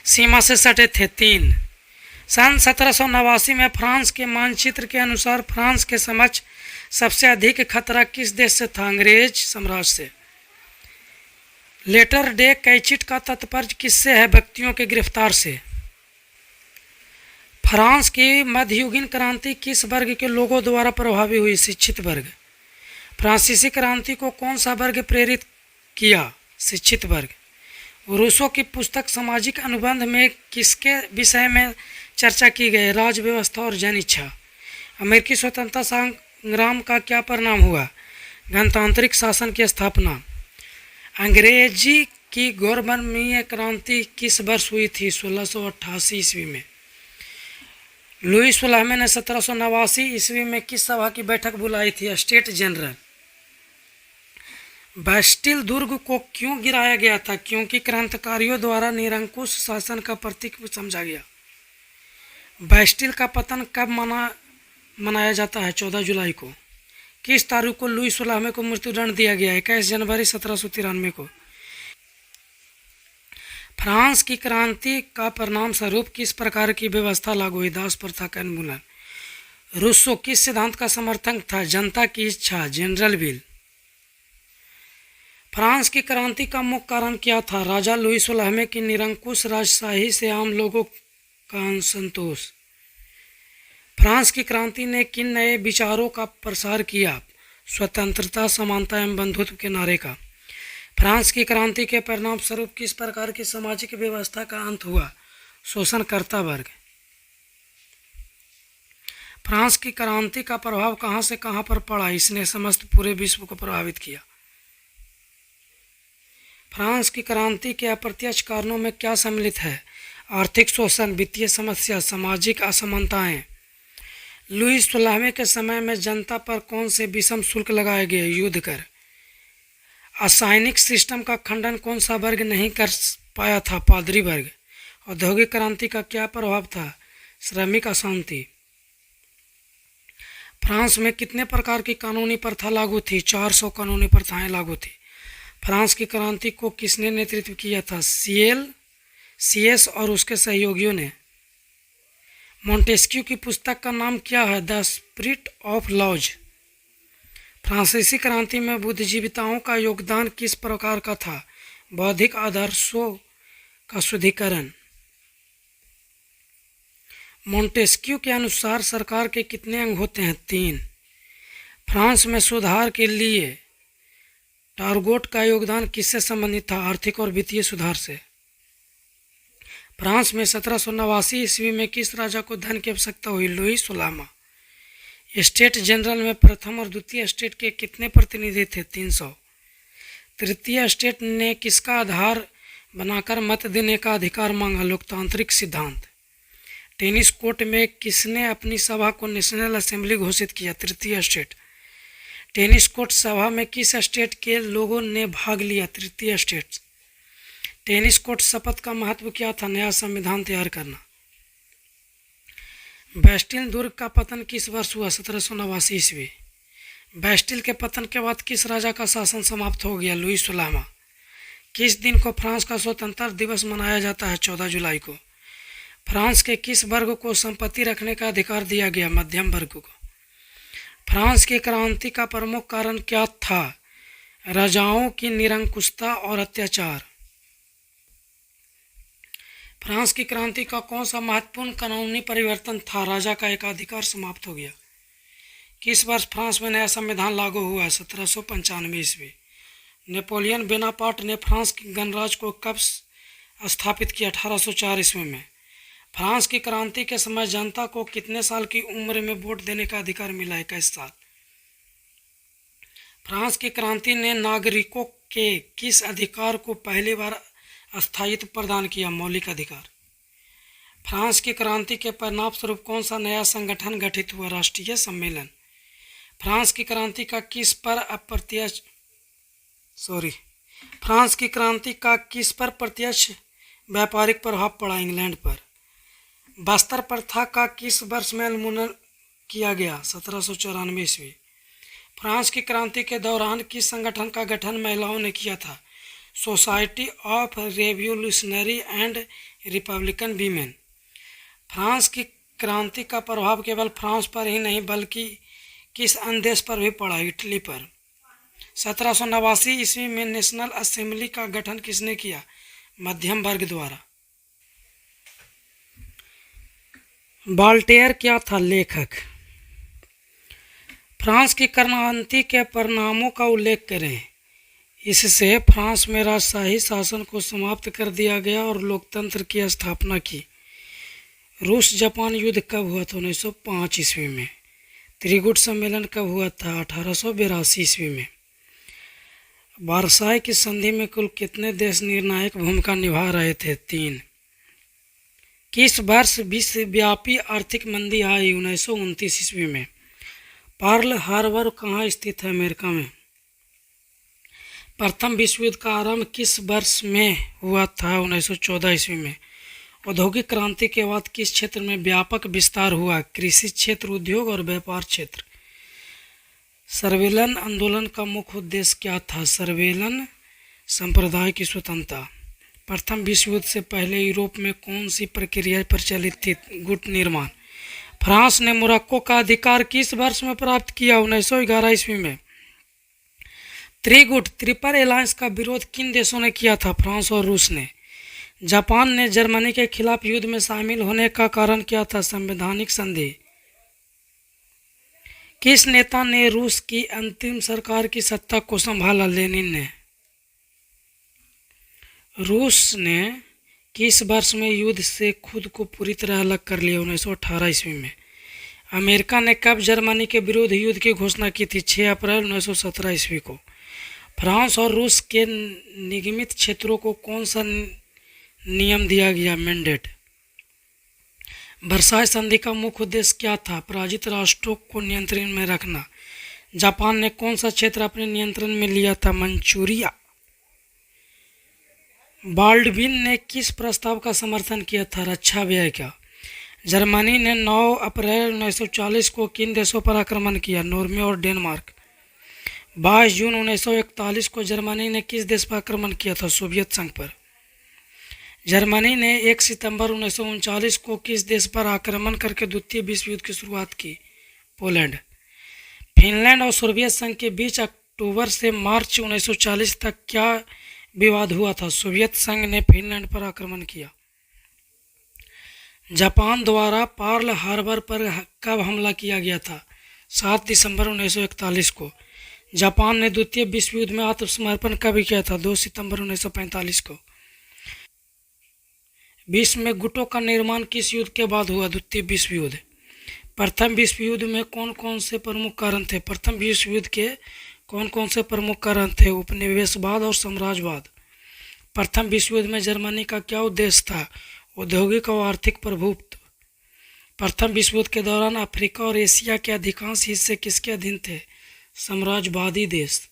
सीमा से सटे थे? 3। सन 1789 में फ्रांस के मानचित्र के अनुसार फ्रांस के समक्ष सबसे अधिक खतरा किस देश से था? अंग्रेज साम्राज्य से। लेटर डे कैचिट का तात्पर्य किससे है? व्यक्तियों के गिरफ्तार से। फ्रांस की मध्ययुगीन क्रांति किस वर्ग के लोगों द्वारा प्रभावी हुई? शिक्षित वर्ग। फ्रांसीसी क्रांति को कौन सा वर्ग प्रेरित किया? शिक्षित वर्ग। रूसो की पुस्तक सामाजिक अनुबंध में किसके विषय में चर्चा की गई? राज व्यवस्था और जन इच्छा। अमेरिकी स्वतंत्रता संग्राम का क्या परिणाम हुआ? गणतांत्रिक शासन की स्थापना। अंग्रेजी की गौरवमयी क्रांति किस वर्ष हुई थी? 1688 ईस्वी में। लुई 16वें ने 1789 ईस्वी में किस सभा की बैठक बुलाई थी? State general. बैस्टिल दुर्ग को क्यों गिराया गया था? क्योंकि क्रांतिकारियों द्वारा निरंकुश शासन का प्रतीक समझा गया। बैस्टिल का पतन कब मनाया जाता है? 14 जुलाई को। किस तारीख को लुई 16वें को मृत्युदंड दिया गया? 21 जनवरी 1793 को। फ्रांस की क्रांति का परिणाम स्वरूप किस प्रकार की व्यवस्था लागू हुई? दास प्रथा का उन्मूलन। रूसो किस सिद्धांत का समर्थक था? जनता की इच्छा, जनरल विल। फ्रांस की क्रांति का मुख्य कारण क्या था? राजा लुई 16वें की निरंकुश राजशाही से आम लोगों का असंतोष। फ्रांस की क्रांति ने किन नए विचारों का प्रसार किया? स्वतंत्रता, समानता एवं बंधुत्व के नारे का। फ्रांस की क्रांति के परिणाम स्वरूप किस प्रकार की सामाजिक व्यवस्था का अंत हुआ? शोषणकर्ता वर्ग। फ्रांस की क्रांति का प्रभाव कहाँ से कहाँ पर पड़ा? इसने समस्त पूरे विश्व को प्रभावित किया। फ्रांस की क्रांति के अप्रत्यक्ष कारणों में क्या सम्मिलित है? आर्थिक शोषण, वित्तीय समस्या, सामाजिक असमानताएं। लुई 16वें के समय में जनता पर कौन से विषम शुल्क लगाए गए? युद्ध कर। असैनिक सिस्टम का खंडन कौन सा वर्ग नहीं कर पाया था? पादरी वर्ग। औद्योगिक क्रांति का क्या प्रभाव था? श्रमिक अशांति। फ्रांस में कितने प्रकार की कानूनी प्रथा लागू थी? 400 कानूनी प्रथाएं लागू थी। फ्रांस की क्रांति को किसने नेतृत्व किया था? सीएस और उसके सहयोगियों ने। मोंटेस्क्यू की पुस्तक का नाम क्या है? The spirit of laws. फ्रांसीसी क्रांति में बुद्धिजीविताओं का योगदान किस प्रकार का था? बौद्धिक आदर्शों का शुद्धिकरण। मोंटेस्क्यू के अनुसार सरकार के कितने अंग होते हैं? 3। फ्रांस में सुधार के लिए टारगोट का योगदान किससे संबंधित था? आर्थिक और वित्तीय सुधार से। फ्रांस में 1789 ईस्वी में किस राजा को धन की आवश्यकता हुई? लुई 16वां। स्टेट जनरल में प्रथम और द्वितीय स्टेट के कितने प्रतिनिधि थे? 300। तृतीय स्टेट ने किसका आधार बनाकर मत देने का अधिकार मांगा? लोकतांत्रिक सिद्धांत। टेनिस कोर्ट में किसने अपनी सभा को नेशनल असेंबली घोषित किया? तृतीय स्टेट। टेनिस कोर्ट सभा में किस स्टेट के लोगों ने भाग लिया? तृतीय स्टेट। टेनिस कोर्ट शपथ का महत्व क्या था? नया संविधान तैयार करना। बैस्टिल दुर्ग का पतन किस वर्ष हुआ? 1789 ईस्वी। बैस्टिल के पतन के बाद किस राजा का शासन समाप्त हो गया? लुई 16वां। किस दिन को फ्रांस का स्वतंत्रता दिवस मनाया जाता है? 14 जुलाई को। फ्रांस के किस वर्ग को संपत्ति रखने का अधिकार दिया गया? मध्यम वर्ग को। फ्रांस की क्रांति का प्रमुख कारण क्या था? राजाओं की निरंकुशता और अत्याचार। फ्रांस की क्रांति का कौन सा महत्वपूर्ण कानूनी परिवर्तन था? राजा का एकाधिकार समाप्त हो गया। किस वर्ष फ्रांस में नया संविधान लागू हुआ? 1795 ईस्वी। नेपोलियन बोनापार्ट ने फ्रांस के गणराज्य को कब स्थापित किया? 1804 ईस्वी में। फ्रांस की क्रांति के समय जनता को कितने साल की उम्र में वोट देने का अधिकार मिला? 21 साल। फ्रांस की क्रांति ने नागरिकों के किस अधिकार को पहली बार स्थायित्व प्रदान किया? मौलिक अधिकार। फ्रांस की क्रांति के परिणाम स्वरूप कौन सा नया संगठन गठित हुआ? राष्ट्रीय सम्मेलन। फ्रांस की क्रांति का किस पर प्रत्यक्ष व्यापारिक प्रभाव पड़ा? इंग्लैंड पर। बस्तर प्रथा का किस वर्ष में उन्मूलन किया गया? 1794 ईस्वी। फ्रांस की क्रांति के दौरान किस संगठन का गठन महिलाओं ने किया था? Society of revolutionary and Republican women. France की क्रांति का प्रभाव केवल फ्रांस पर ही नहीं बल्कि किस अन्य देश पर भी पड़ा? इटली पर। 1789 ईस्वी में नेशनल असेंबली का गठन किसने किया? मध्यम वर्ग द्वारा। वॉल्टेयर क्या था? लेखक। फ्रांस की क्रांति के परिणामों का उल्लेख करें। इससे फ्रांस में राजशाही शासन को समाप्त कर दिया गया और लोकतंत्र की स्थापना की। रूस जापान युद्ध कब हुआ था? 1905 ईस्वी में। त्रिगुट सम्मेलन कब हुआ था? 1882 ईस्वी में। वर्साई की संधि में कुल कितने देश निर्णायक भूमिका निभा रहे थे? 3। किस वर्ष विश्वव्यापी आर्थिक मंदी आई? 1929 ईस्वी में। पर्ल हार्बर कहाँ स्थित है? अमेरिका में। प्रथम विश्व युद्ध का आरंभ किस वर्ष में हुआ था? 1914 ईस्वी में। औद्योगिक क्रांति के बाद किस क्षेत्र में व्यापक विस्तार हुआ? कृषि क्षेत्र, उद्योग और व्यापार क्षेत्र। सर्विलन आंदोलन का मुख्य उद्देश्य क्या था? सर्विलन संप्रदाय की स्वतंत्रता। प्रथम विश्व युद्ध से पहले यूरोप में कौन सी प्रक्रिया प्रचलित थी? गुट निर्माण। फ्रांस ने मोरक्को का अधिकार किस वर्ष में प्राप्त किया? 1911 ईस्वी में। त्रिगुट ट्रिपल एलायंस का विरोध किन देशों ने किया था? फ्रांस और रूस ने। जापान ने जर्मनी के खिलाफ युद्ध में शामिल होने का कारण क्या था? संवैधानिक संधि। किस नेता ने रूस की अंतिम सरकार की सत्ता को संभाला? लेनिन ने। रूस ने किस वर्ष में युद्ध से खुद को पूरी तरह अलग कर लिया? 1918 ईस्वी में। अमेरिका ने कब जर्मनी के विरुद्ध युद्ध की घोषणा की थी? 6 अप्रैल 1917 ईस्वी को। फ्रांस और रूस के निगमित क्षेत्रों को कौन सा नियम दिया गया? मैंडेट। वर्साई संधि का मुख्य उद्देश्य क्या था? पराजित राष्ट्रों को नियंत्रण में रखना। जापान ने कौन सा क्षेत्र अपने नियंत्रण में लिया था? मंचूरिया। बाल्डविन ने किस प्रस्ताव का समर्थन किया था? रक्षा व्यय का। जर्मनी ने 9 अप्रैल 1940 को किन देशों पर आक्रमण किया? नॉर्वे और डेनमार्क। 22 जून 1941 को जर्मनी ने किस देश पर आक्रमण किया था? सोवियत संघ पर। जर्मनी ने 1 सितंबर 1939 को किस देश पर आक्रमण करके द्वितीय विश्व युद्ध की शुरुआत की? पोलैंड। फिनलैंड और सोवियत संघ के बीच अक्टूबर से मार्च 1940 तक क्या विवाद हुआ था? सोवियत संघ ने फिनलैंड पर आक्रमण किया। जापान द्वारा पर्ल हार्बर पर कब हमला किया गया था? 7 दिसंबर 1941 को। जापान ने द्वितीय विश्व युद्ध में आत्मसमर्पण कब किया था? 2 सितंबर 1945 को। विश्व में गुटों का निर्माण किस युद्ध के बाद हुआ? द्वितीय विश्व युद्ध। प्रथम विश्व युद्ध में कौन कौन से प्रमुख कारण थे? प्रथम विश्व युद्ध के कौन कौन से प्रमुख कारण थे? उपनिवेशवाद और साम्राज्यवाद। प्रथम विश्व युद्ध में जर्मनी का क्या उद्देश्य था? औद्योगिक और आर्थिक प्रभुत्व। प्रथम विश्व युद्ध के दौरान अफ्रीका और एशिया के अधिकांश हिस्से किसके अधीन थे? साम्राज्यवादी देश।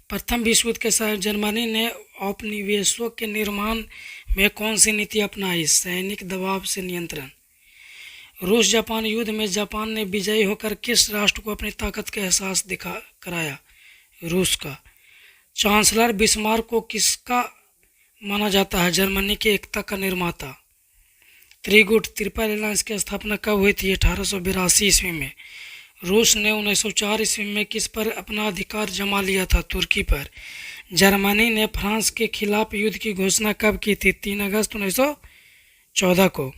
प्रथम विश्व युद्ध के समय जर्मनी ने औपनिवेशों के निर्माण में कौन सी नीति अपनाई? सैनिक दबाव से नियंत्रण। रूस जापान युद्ध में जापान ने विजयी होकर किस राष्ट्र को अपनी ताकत का एहसास कराया? रूस का। चांसलर बिस्मार्क को किसका माना जाता है? जर्मनी की एकता का निर्माता। त्रिगुट ट्रिपल अलायंस की स्थापना कब हुई थी? 1882 ईस्वी में। रूस ने 1904 ईस्वी में किस पर अपना अधिकार जमा लिया था? तुर्की पर। जर्मनी ने फ्रांस के खिलाफ युद्ध की घोषणा कब की थी? 3 अगस्त 1914 को।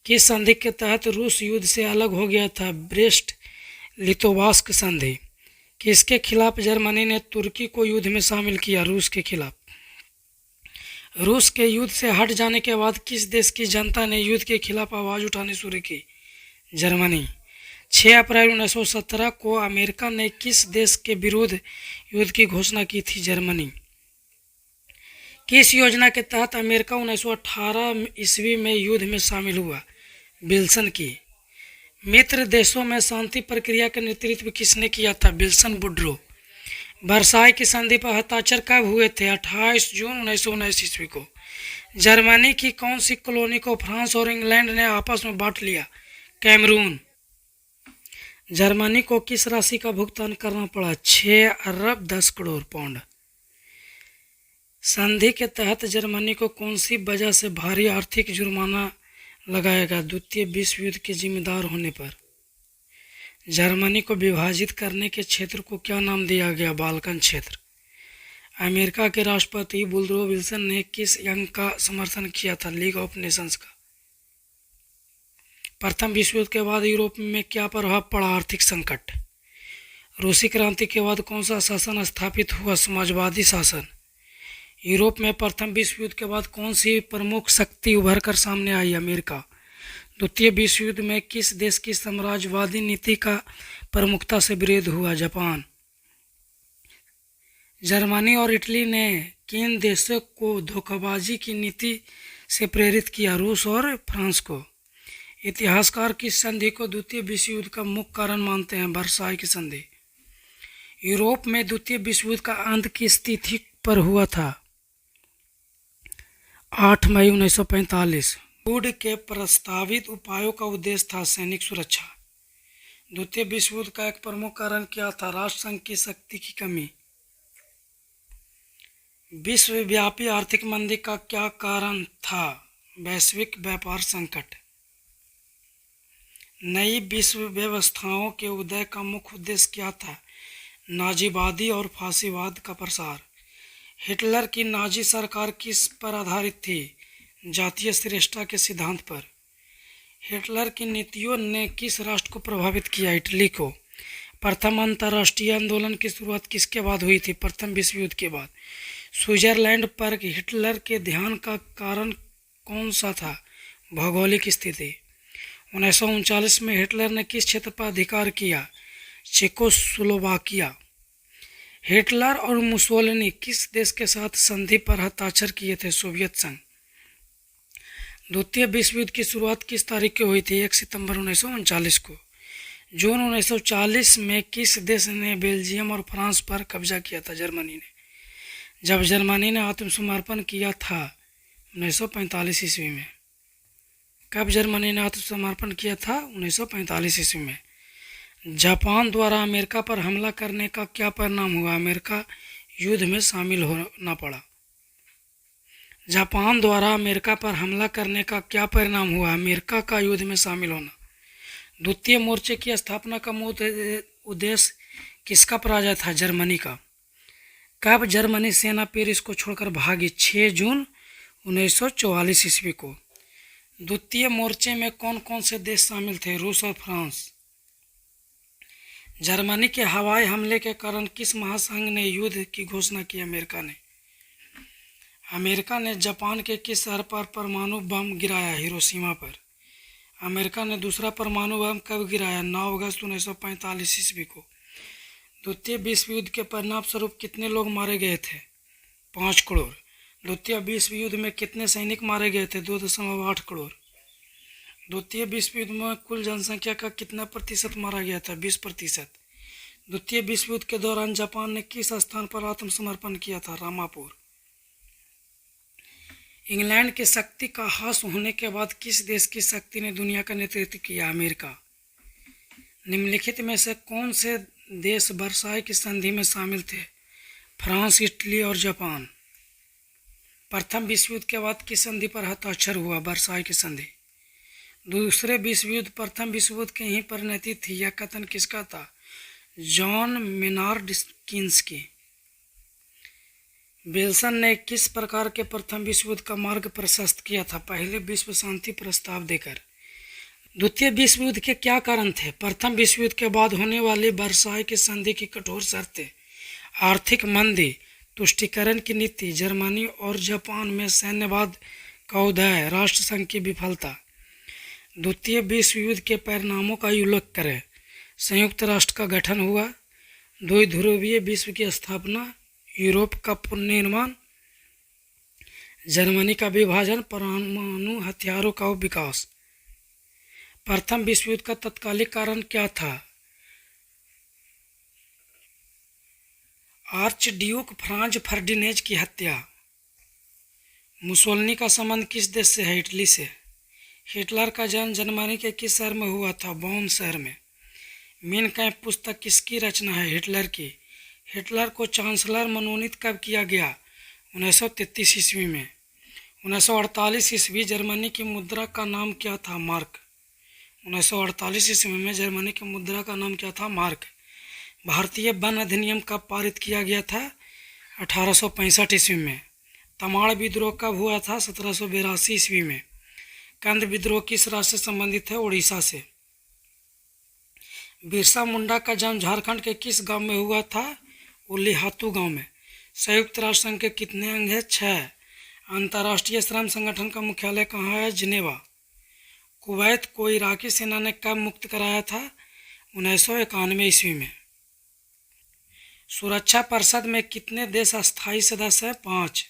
किस संधि के तहत रूस युद्ध से अलग हो गया था? ब्रेस्ट लिटोवास्क संधि। किसके खिलाफ जर्मनी ने तुर्की को युद्ध में शामिल किया? रूस के खिलाफ। रूस के युद्ध से हट जाने के बाद किस देश की जनता ने युद्ध के खिलाफ आवाज़ उठानी शुरू की? जर्मनी। 6 अप्रैल 1917 को अमेरिका ने किस देश के विरुद्ध युद्ध की घोषणा की थी? जर्मनी। किस योजना के तहत अमेरिका 1918 ईस्वी में युद्ध में शामिल हुआ? विल्सन की। मित्र देशों में शांति प्रक्रिया का नेतृत्व किसने किया था? Wilson Woodrow. वर्साई की संधि पर हस्ताक्षर कब हुए थे? 28 जून 1919 ईस्वी को। जर्मनी की कौन सी कॉलोनी को फ्रांस और इंग्लैंड ने आपस में बांट लिया? कैमरून। जर्मनी को किस राशि का भुगतान करना पड़ा? 6 अरब 10 करोड़ पाउंड। संधि के तहत जर्मनी को कौन सी वजह से भारी आर्थिक जुर्माना लगाया गया? द्वितीय विश्व युद्ध के जिम्मेदार होने पर। जर्मनी को विभाजित करने के क्षेत्र को क्या नाम दिया गया? बाल्कन क्षेत्र। अमेरिका के राष्ट्रपति वुडरो विल्सन ने किस अंग का समर्थन किया था? लीग ऑफ नेशंस का। प्रथम विश्व युद्ध के बाद यूरोप में क्या प्रभाव पड़ा? आर्थिक संकट। रूसी क्रांति के बाद कौन सा शासन स्थापित हुआ? समाजवादी शासन। यूरोप में प्रथम विश्व युद्ध के बाद कौन सी प्रमुख शक्ति उभर कर सामने आई? अमेरिका। द्वितीय विश्व युद्ध में किस देश की साम्राज्यवादी नीति का प्रमुखता से विरोध हुआ? जापान। जर्मनी और इटली ने किन देशों को धोखाबाजी की नीति से प्रेरित किया? रूस और फ्रांस को। इतिहासकार किस संधि को द्वितीय विश्व युद्ध का मुख्य कारण मानते हैं? वर्साई की संधि। यूरोप में द्वितीय विश्व युद्ध का अंत किस तिथि पर हुआ था? 8 मई 1945। युद्ध के प्रस्तावित उपायों का उद्देश्य था सैनिक सुरक्षा। द्वितीय विश्व युद्ध का एक प्रमुख कारण क्या था? राष्ट्रसंघ की शक्ति की कमी। विश्वव्यापी आर्थिक मंदी का क्या कारण था? वैश्विक व्यापार संकट। नई विश्व व्यवस्थाओं के उदय का मुख्य उद्देश्य क्या था? नाजीवादी और फासीवाद का प्रसार। हिटलर की नाजी सरकार किस पर आधारित थी? जातीय श्रेष्ठता के सिद्धांत पर। हिटलर की नीतियों ने किस राष्ट्र को प्रभावित किया? इटली को। प्रथम अंतर्राष्ट्रीय आंदोलन की शुरुआत किसके बाद हुई थी? प्रथम विश्व युद्ध के बाद। स्विट्जरलैंड पर हिटलर के ध्यान का कारण कौन सा था? भौगोलिक स्थिति। 1939 में हिटलर ने किस क्षेत्र पर अधिकार किया? चेकोस्लोवाकिया। हिटलर और मुसोलिनी किस देश के साथ संधि पर हस्ताक्षर किए थे? सोवियत संघ। द्वितीय विश्व युद्ध की शुरुआत किस तारीख को हुई थी? 1 सितंबर 1939 को। जून 1940 में किस देश ने बेल्जियम और फ्रांस पर कब्जा किया था? जर्मनी ने। जब जर्मनी ने आत्मसमर्पण किया था? 1945 ईस्वी में। कब जर्मनी ने आत्मसमर्पण किया था? 1945 ईस्वी में। जापान द्वारा अमेरिका पर हमला करने का क्या परिणाम हुआ? अमेरिका युद्ध में शामिल होना पड़ा। जापान द्वारा अमेरिका पर हमला करने का क्या परिणाम हुआ? अमेरिका का युद्ध में शामिल होना। द्वितीय मोर्चे की स्थापना का मुख्य उद्देश्य किसका पराजय था? जर्मनी का। कब जर्मनी सेना पेरिस को छोड़कर भागी? 6 जून 1944 ईस्वी को। द्वितीय मोर्चे में कौन कौन से देश शामिल थे? रूस और फ्रांस। जर्मनी के हवाई हमले के कारण किस महासंघ ने युद्ध की घोषणा की? अमेरिका ने। अमेरिका ने जापान के किस शहर पर परमाणु बम गिराया? हिरोशिमा पर। अमेरिका ने दूसरा परमाणु बम कब गिराया? 9 अगस्त 1945 ईस्वी को। द्वितीय विश्व युद्ध के परिणाम स्वरूप कितने लोग मारे गए थे? 5 करोड़। द्वितीय विश्व युद्ध में कितने सैनिक मारे गए थे? 2.8 करोड़। द्वितीय विश्व युद्ध में कुल जनसंख्या का कितना प्रतिशत मारा गया था? 20%। द्वितीय विश्व युद्ध के दौरान जापान ने किस स्थान पर आत्मसमर्पण किया था? रामापुर। इंग्लैंड की शक्ति का ह्रास होने के बाद किस देश की शक्ति ने दुनिया का नेतृत्व किया? अमेरिका। निम्नलिखित में से कौन से देश वर्साई की संधि में शामिल थे? फ्रांस, इटली और जापान। प्रथम विश्व युद्ध के बाद किस संधि पर हस्ताक्षर हुआ? वर्साई की संधि। दूसरे विश्व युद्ध प्रथम विश्व युद्ध की ही परिणति थी। यह कथन किसका था? जॉन मेनार्ड कीन्स की। विल्सन ने किस प्रकार के प्रथम विश्व युद्ध का मार्ग प्रशस्त किया था? पहले विश्व शांति प्रस्ताव देकर। द्वितीय विश्व युद्ध के क्या कारण थे? प्रथम विश्व युद्ध के बाद होने वाली वर्साई की संधि की कठोर शर्तें, आर्थिक मंदी, तुष्टीकरण की नीति, जर्मनी और जापान में सैन्यवाद का उदय, राष्ट्रसंघ की विफलता। द्वितीय विश्व युद्ध के परिणामों का उल्लेख करें। संयुक्त राष्ट्र का गठन हुआ, द्विध्रुवीय विश्व की स्थापना, यूरोप का पुनर्निर्माण, जर्मनी का विभाजन, परमाणु हथियारों का विकास। प्रथम विश्व युद्ध का तत्कालिक कारण क्या था? आर्च ड्यूक फ्रांज फर्डिनेज की हत्या। मुसोलिनी का संबंध किस देश से है? इटली से। हिटलर का जन्म जर्मनी के किस शहर में हुआ था? बॉन शहर में। मेन कैंप पुस्तक किसकी रचना है? हिटलर की। हिटलर को चांसलर मनोनीत कब किया गया? 1933 ईस्वी में। 1948 ईस्वी जर्मनी की मुद्रा का नाम क्या था? मार्क। 1948 ईस्वी में जर्मनी की मुद्रा का नाम क्या था? मार्क। भारतीय वन अधिनियम कब पारित किया गया था? 1865 ईस्वी में। तमाड़ विद्रोह कब हुआ था? 1782 ईस्वी में। कंद विद्रोह किस राज्य से संबंधित है? उड़ीसा से। बिरसा मुंडा का जन्म झारखंड के किस गांव में हुआ था? उलीहातू गांव में। संयुक्त राष्ट्र संघ के कितने अंग हैं? 6। अंतर्राष्ट्रीय श्रम संगठन का मुख्यालय कहाँ है? जिनेवा। कुवैत को इराकी सेना ने कब मुक्त कराया था? 1991 ईस्वी में। सुरक्षा परिषद में कितने देश अस्थायी सदस्य हैं? 5।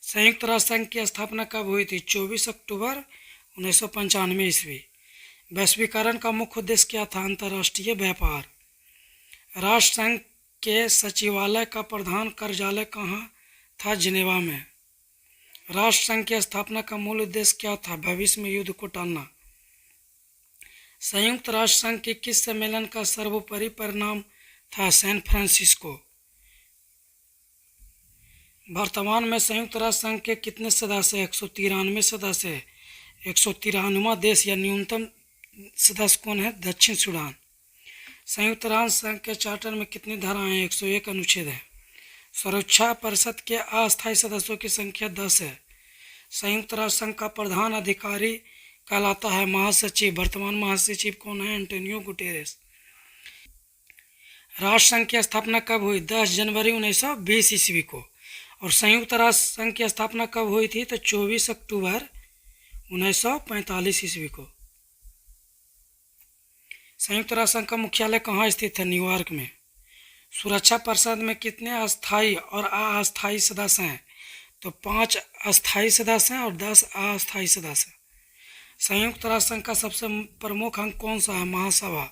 संयुक्त राष्ट्र संघ की स्थापना कब हुई थी? 24 अक्टूबर 1995 ईस्वी। वैश्वीकरण का मुख्य उद्देश्य क्या था? अंतर्राष्ट्रीय व्यापार। राष्ट्र संघ के सचिवालय का प्रधान कार्यालय कहाँ था? जिनेवा में। राष्ट्र संघ की स्थापना का मूल उद्देश्य क्या था? भविष्य में युद्ध को टालना। संयुक्त राष्ट्र संघ के किस सम्मेलन का सर्वोपरि परिणाम था? San Francisco. वर्तमान में संयुक्त राष्ट्र संघ के कितने सदस्य? 193 सदस्य। 193वां देश या न्यूनतम सदस्य कौन है? दक्षिण सूडान। संयुक्त राष्ट्र संघ के चार्टर में कितनी धाराएं हैं? 101 अनुच्छेद है। सुरक्षा परिषद के अस्थायी सदस्यों की संख्या 10 है। संयुक्त राष्ट्र संघ का प्रधान अधिकारी कहलाता है महासचिव। वर्तमान महासचिव कौन है? Antonio Guterres. राष्ट्र संघ की स्थापना कब हुई? 10 जनवरी 1920 ईस्वी को। और संयुक्त राष्ट्र संघ की स्थापना कब हुई थी? तो 24 अक्टूबर 1945 ईस्वी को। संयुक्त राष्ट्र संघ का मुख्यालय कहाँ स्थित है? न्यूयॉर्क में। सुरक्षा परिषद में कितने अस्थायी और अस्थायी सदस्य हैं? तो 5 अस्थायी सदस्य हैं और 10 अस्थायी सदस्य। संयुक्त राष्ट्र संघ का सबसे प्रमुख अंग कौन सा है? महासभा।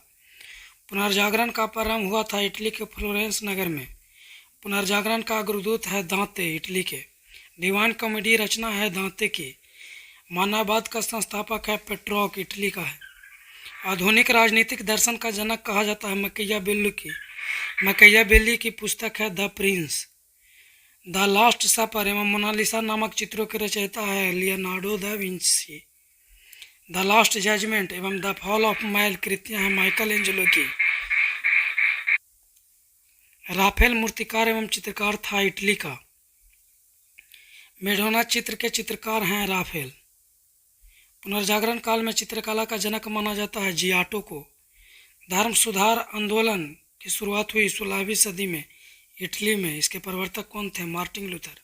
पुनर्जागरण का प्रारंभ हुआ था इटली के फ्लोरेंस नगर में। पुनर्जागरण का अग्रदूत है दांते, इटली के। डिवाइन कॉमेडी रचना है दांते की। मानववाद का संस्थापक है पेट्रोक, इटली का है। आधुनिक राजनीतिक दर्शन का जनक कहा जाता है मैकियावेली की पुस्तक है the prince. The last supper एवं मोनालिसा नामक चित्रों के रचयिता है Leonardo da Vinci. The last judgement एवं द फॉल ऑफ मैल कृतियां हैं माइकल एंजेलो की। राफेल मूर्तिकार एवं चित्रकार था इटली का। मेडोना चित्र के चित्रकार हैं राफेल। पुनर्जागरण काल में चित्रकला का जनक माना जाता है जियाटो को। धर्म सुधार आंदोलन की शुरुआत हुई 16वीं सदी में इटली में। इसके प्रवर्तक कौन थे? Martin Luther.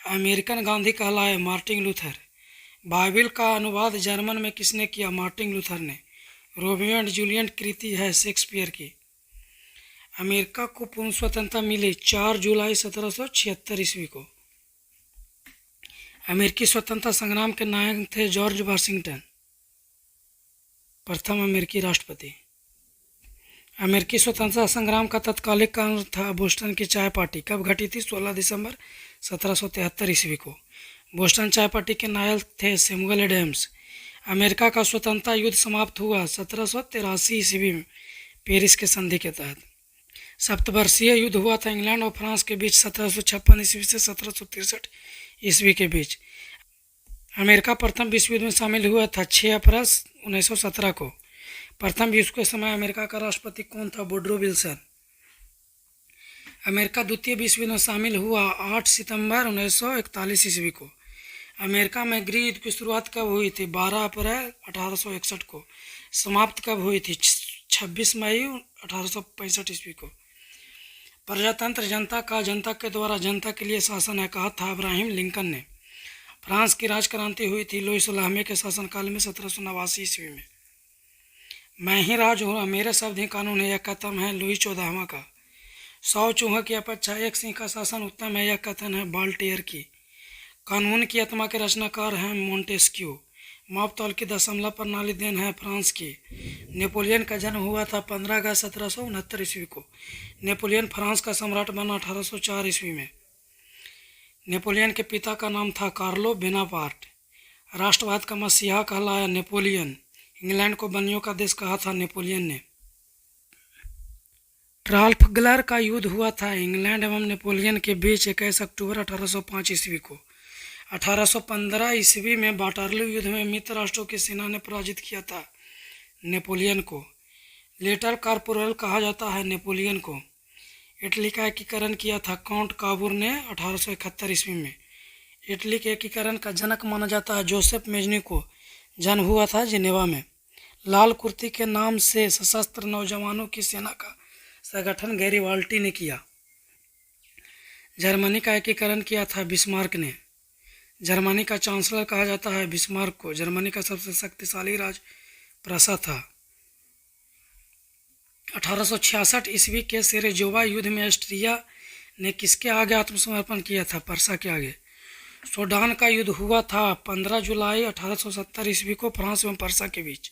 अमेरिकन गांधी कहलाए मार्टिन लूथर। बाइबिल का अनुवाद जर्मन में किसने किया? मार्टिन लूथर ने। रोमियो एंड जूलियट कृति है शेक्सपियर की। अमेरिका को पूर्ण स्वतंत्रता मिली 4 जुलाई 1776 ईस्वी को। अमेरिकी स्वतंत्रता संग्राम के नायक थे जॉर्ज वाशिंगटन, प्रथम अमेरिकी राष्ट्रपति। अमेरिकी स्वतंत्रता संग्राम का तत्कालिक कारण था बोस्टन की चाय पार्टी। कब घटी थी? 16 दिसंबर 1773 ईस्वी को। बोस्टन चाय पार्टी के नायक थे सैमुअल एडम्स। अमेरिका का स्वतंत्रता युद्ध समाप्त हुआ 1783 ईस्वी में पेरिस के संधि के तहत। सप्तवर्षीय युद्ध हुआ था इंग्लैंड और फ्रांस के बीच 1756 ईस्वी से 1763 ईस्वी के बीच। अमेरिका प्रथम विश्व युद्ध में शामिल हुआ था 6 अप्रैल 1917 को। प्रथम विश्व के समय अमेरिका का राष्ट्रपति कौन था? Woodrow Wilson. अमेरिका द्वितीय विश्व युद्ध में शामिल हुआ 8 सितंबर 1941 ईस्वी को। अमेरिका में गृह युद्ध की शुरुआत कब हुई थी? 12 अप्रैल 1861 को। समाप्त कब हुई थी? 26 मई 1865 ईस्वी को। प्रजातंत्र जनता का जनता के द्वारा जनता के लिए शासन है, कहा था अब्राहम लिंकन ने। फ्रांस की राजक्रांति हुई थी लुई 16वें के शासनकाल में 1789 ईस्वी में। मैं ही राज हूँ, मेरे शब्द ही कानून है, यह कथन है लुई 14वां का। 100 चूहों की अपेक्षा 1 सिंह का शासन उत्तम है, यह कथन है वॉल्टेयर की। कानून की आत्मा के रचनाकार हैं मोंटेस्क्यू। माप तौल की दशमलव प्रणाली देन है फ्रांस की। नेपोलियन का जन्म हुआ था 15 अगस्त 1769 ईस्वी को। नेपोलियन फ्रांस का सम्राट बना 1804 ईस्वी में। नेपोलियन के पिता का नाम था कार्लो बोनापार्ट। राष्ट्रवाद का मसीहा कहलाया नेपोलियन। इंग्लैंड को बनियों का देश कहा था नेपोलियन ने। ट्राफल्गर का युद्ध हुआ था इंग्लैंड एवं नेपोलियन के बीच 21 अक्टूबर 1805 ईस्वी को। 1815 ईस्वी में वाटरलू युद्ध में मित्र राष्ट्रों की सेना ने पराजित किया था नेपोलियन को। लेटर कॉर्पोरल कहा जाता है नेपोलियन को। इटली का एकीकरण किया था काउंट काबूर ने 1871 ईस्वी में। इटली के एकीकरण का जनक माना जाता है जोसेफ मेजनी को। जन्म हुआ था जिनेवा में। लाल कुर्ती के नाम से सशस्त्र नौजवानों की सेना का संगठन गैरिबाल्डी ने किया। जर्मनी का एकीकरण किया था बिस्मार्क ने। जर्मनी का चांसलर कहा जाता है बिस्मार्क को। जर्मनी का सबसे शक्तिशाली राज प्रसा था। 1866 ईस्वी के सेरेजोवा युद्ध में ऑस्ट्रिया ने किसके आगे आत्मसमर्पण किया था? प्रसा के आगे। सूडान का युद्ध हुआ था 15 जुलाई 1870 ईस्वी को फ्रांस एवं प्रसा के बीच।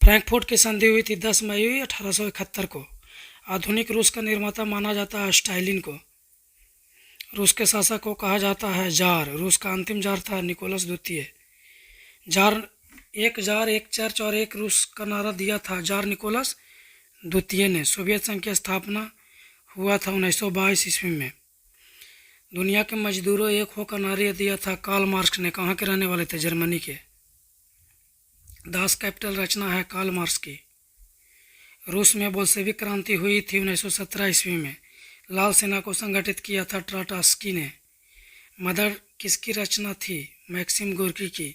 फ्रैंकफर्ट की संधि हुई थी 10 मई 1871 को। आधुनिक रूस का निर्माता माना जाता है स्टालिन को। रूस के शासक को कहा जाता है जार। रूस का अंतिम जार था निकोलस द्वितीय। एक जार एक चर्च और एक रूस का नारा दिया था जार निकोलस द्वितीय ने। सोवियत संघ की स्थापना हुआ था 1922 ईस्वी में। दुनिया के मजदूरों एक हो का नारा दिया था कार्ल मार्क्स ने। कहाँ के रहने वाले थे? जर्मनी के। दास कैपिटल रचना है कार्ल मार्क्स की। रूस में बोल्शेविक क्रांति हुई थी 1917 ईस्वी में। लाल सेना को संगठित किया था ट्राटस्की ने। मदर किसकी रचना थी? मैक्सिम गोर्की की।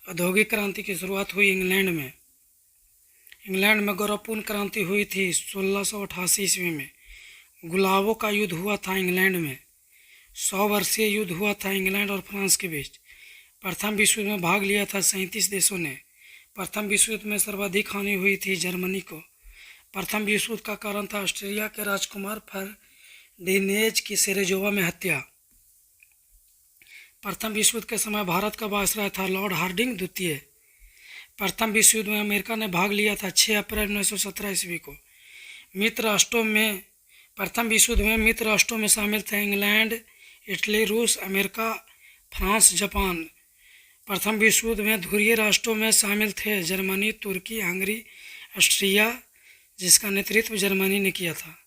औद्योगिक क्रांति की शुरुआत हुई इंग्लैंड में। इंग्लैंड में गौरवपूर्ण क्रांति हुई थी 1688 ईस्वी में। गुलाबों का युद्ध हुआ था इंग्लैंड में। 100 वर्षीय युद्ध हुआ था इंग्लैंड और फ्रांस के बीच। प्रथम विश्व युद्ध में भाग लिया था 37 देशों ने। प्रथम विश्व युद्ध में सर्वाधिक हानि हुई थी जर्मनी को। प्रथम विश्व युद्ध का कारण था ऑस्ट्रिया के राजकुमार फर्डिनेंड की सेरेजोवा में हत्या। प्रथम विश्व युद्ध के समय भारत का वायसराय था लॉर्ड हार्डिंग द्वितीय। प्रथम विश्व युद्ध में अमेरिका ने भाग लिया था 6 अप्रैल 1917 ईस्वी को। मित्र राष्ट्रों में प्रथम विश्व युद्ध में मित्र राष्ट्रों में शामिल थे इंग्लैंड, इटली, रूस, अमेरिका, फ्रांस, जापान। प्रथम विश्व युद्ध में ध्रुवीय राष्ट्रों में शामिल थे जर्मनी, तुर्की, हंगरी, ऑस्ट्रिया, जिसका नेतृत्व जर्मनी ने किया था।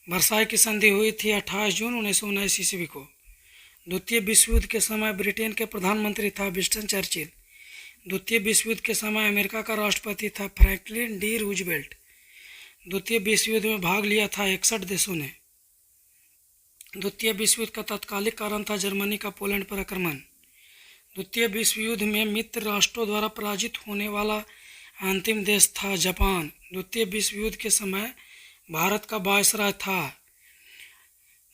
वर्साई की संधि हुई थी 28 जून 1919 ईस्वी को। द्वितीय विश्व युद्ध के समय ब्रिटेन के प्रधानमंत्री था विंस्टन चर्चिल। द्वितीय विश्व युद्ध के समय अमेरिका का राष्ट्रपति था फ्रैंकलिन डी रूजवेल्ट। द्वितीय विश्व युद्ध में भाग लिया था 61 देशों ने। द्वितीय विश्व युद्ध का तात्कालिक कारण था जर्मनी का पोलैंड पर आक्रमण। द्वितीय विश्व युद्ध में मित्र राष्ट्रों द्वारा पराजित होने वाला अंतिम देश था जापान। द्वितीय विश्व युद्ध के समय भारत का वायसराय था।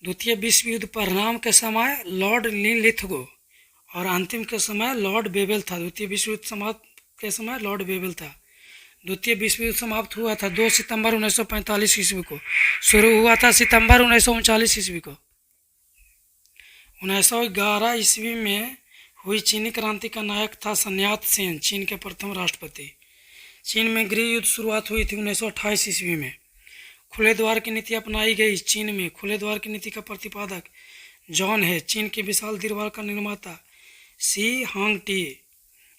द्वितीय विश्व युद्ध परिणाम के समय लॉर्ड लिथगो और अंतिम के समय लॉर्ड बेबल था। द्वितीय विश्व युद्ध समाप्त के समय लॉर्ड बेबल था। द्वितीय विश्व युद्ध समाप्त हुआ था 2 सितंबर 1945 ईस्वी को। शुरू हुआ था सितंबर 1939 ईस्वी को। 1911 ईस्वी में हुई चीनी क्रांति का नायक था सन यात सेन, चीन के प्रथम राष्ट्रपति। चीन में गृह युद्ध शुरुआत हुई थी 1928 ईस्वी में। खुले द्वार की नीति अपनाई गई। चीन में खुले द्वार की नीति का प्रतिपादक जॉन है। चीन की विशाल दीवार का निर्माता शी हांग टी।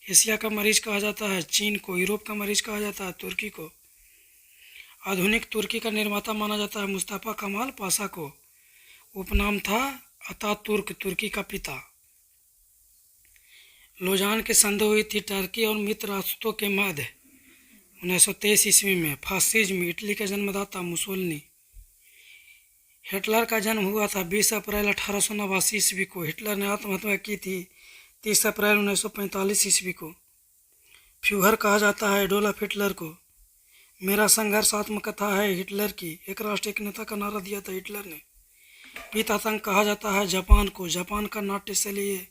एशिया का मरीज कहा जाता है चीन को। यूरोप का मरीज कहा जाता है तुर्की को। आधुनिक तुर्की का निर्माता माना जाता है मुस्तफा कमाल पाशा को। उपनाम था अतातुर्क, तुर्की का पिता। लोजान की संधि हुई थी टर्की और मित्र राष्ट्रों के मध्य 1923 ईस्वी में। फासिज्म, इटली का जन्मदाता मुसोलिनी। हिटलर का जन्म हुआ था 20 अप्रैल 1889 ईस्वी को। हिटलर ने आत्महत्या की थी 30 अप्रैल 1945 ईस्वी को। फ्यूहर कहा जाता है एडोल्फ हिटलर को। मेरा संघर्ष आत्मकथा है हिटलर की। एक राष्ट्र एक नेता का नारा दिया था हिटलर ने। पितातंक कहा जाता है जापान को। जापान का नाट्य शैली है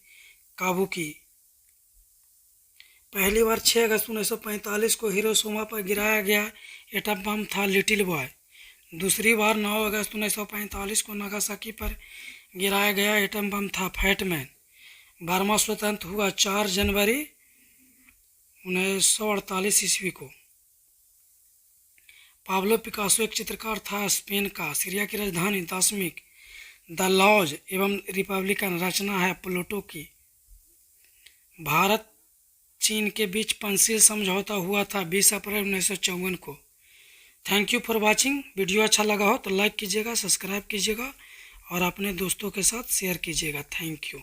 काबुकी। पहली बार 6 अगस्त 1945 को हिरोशिमा पर गिराया गया एटम बम था लिटिल बॉय। दूसरी बार 9 अगस्त 1945 को नागासाकी पर गिराया गया एटम बम था फैट मैन। बर्मा स्वतंत्र हुआ 4 जनवरी 1948 ईस्वी को। पाब्लो पिकासो एक चित्रकार था स्पेन का। सीरिया की राजधानी दाशमिक द लॉज एवं रिपब्लिकन रचना है प्लूटो की। भारत चीन के बीच पंचशील समझौता हुआ था 20 अप्रैल 1954 को। Thank you for watching. Video अच्छा लगा हो तो लाइक कीजिएगा, सब्सक्राइब कीजिएगा और अपने दोस्तों के साथ शेयर कीजिएगा। Thank you.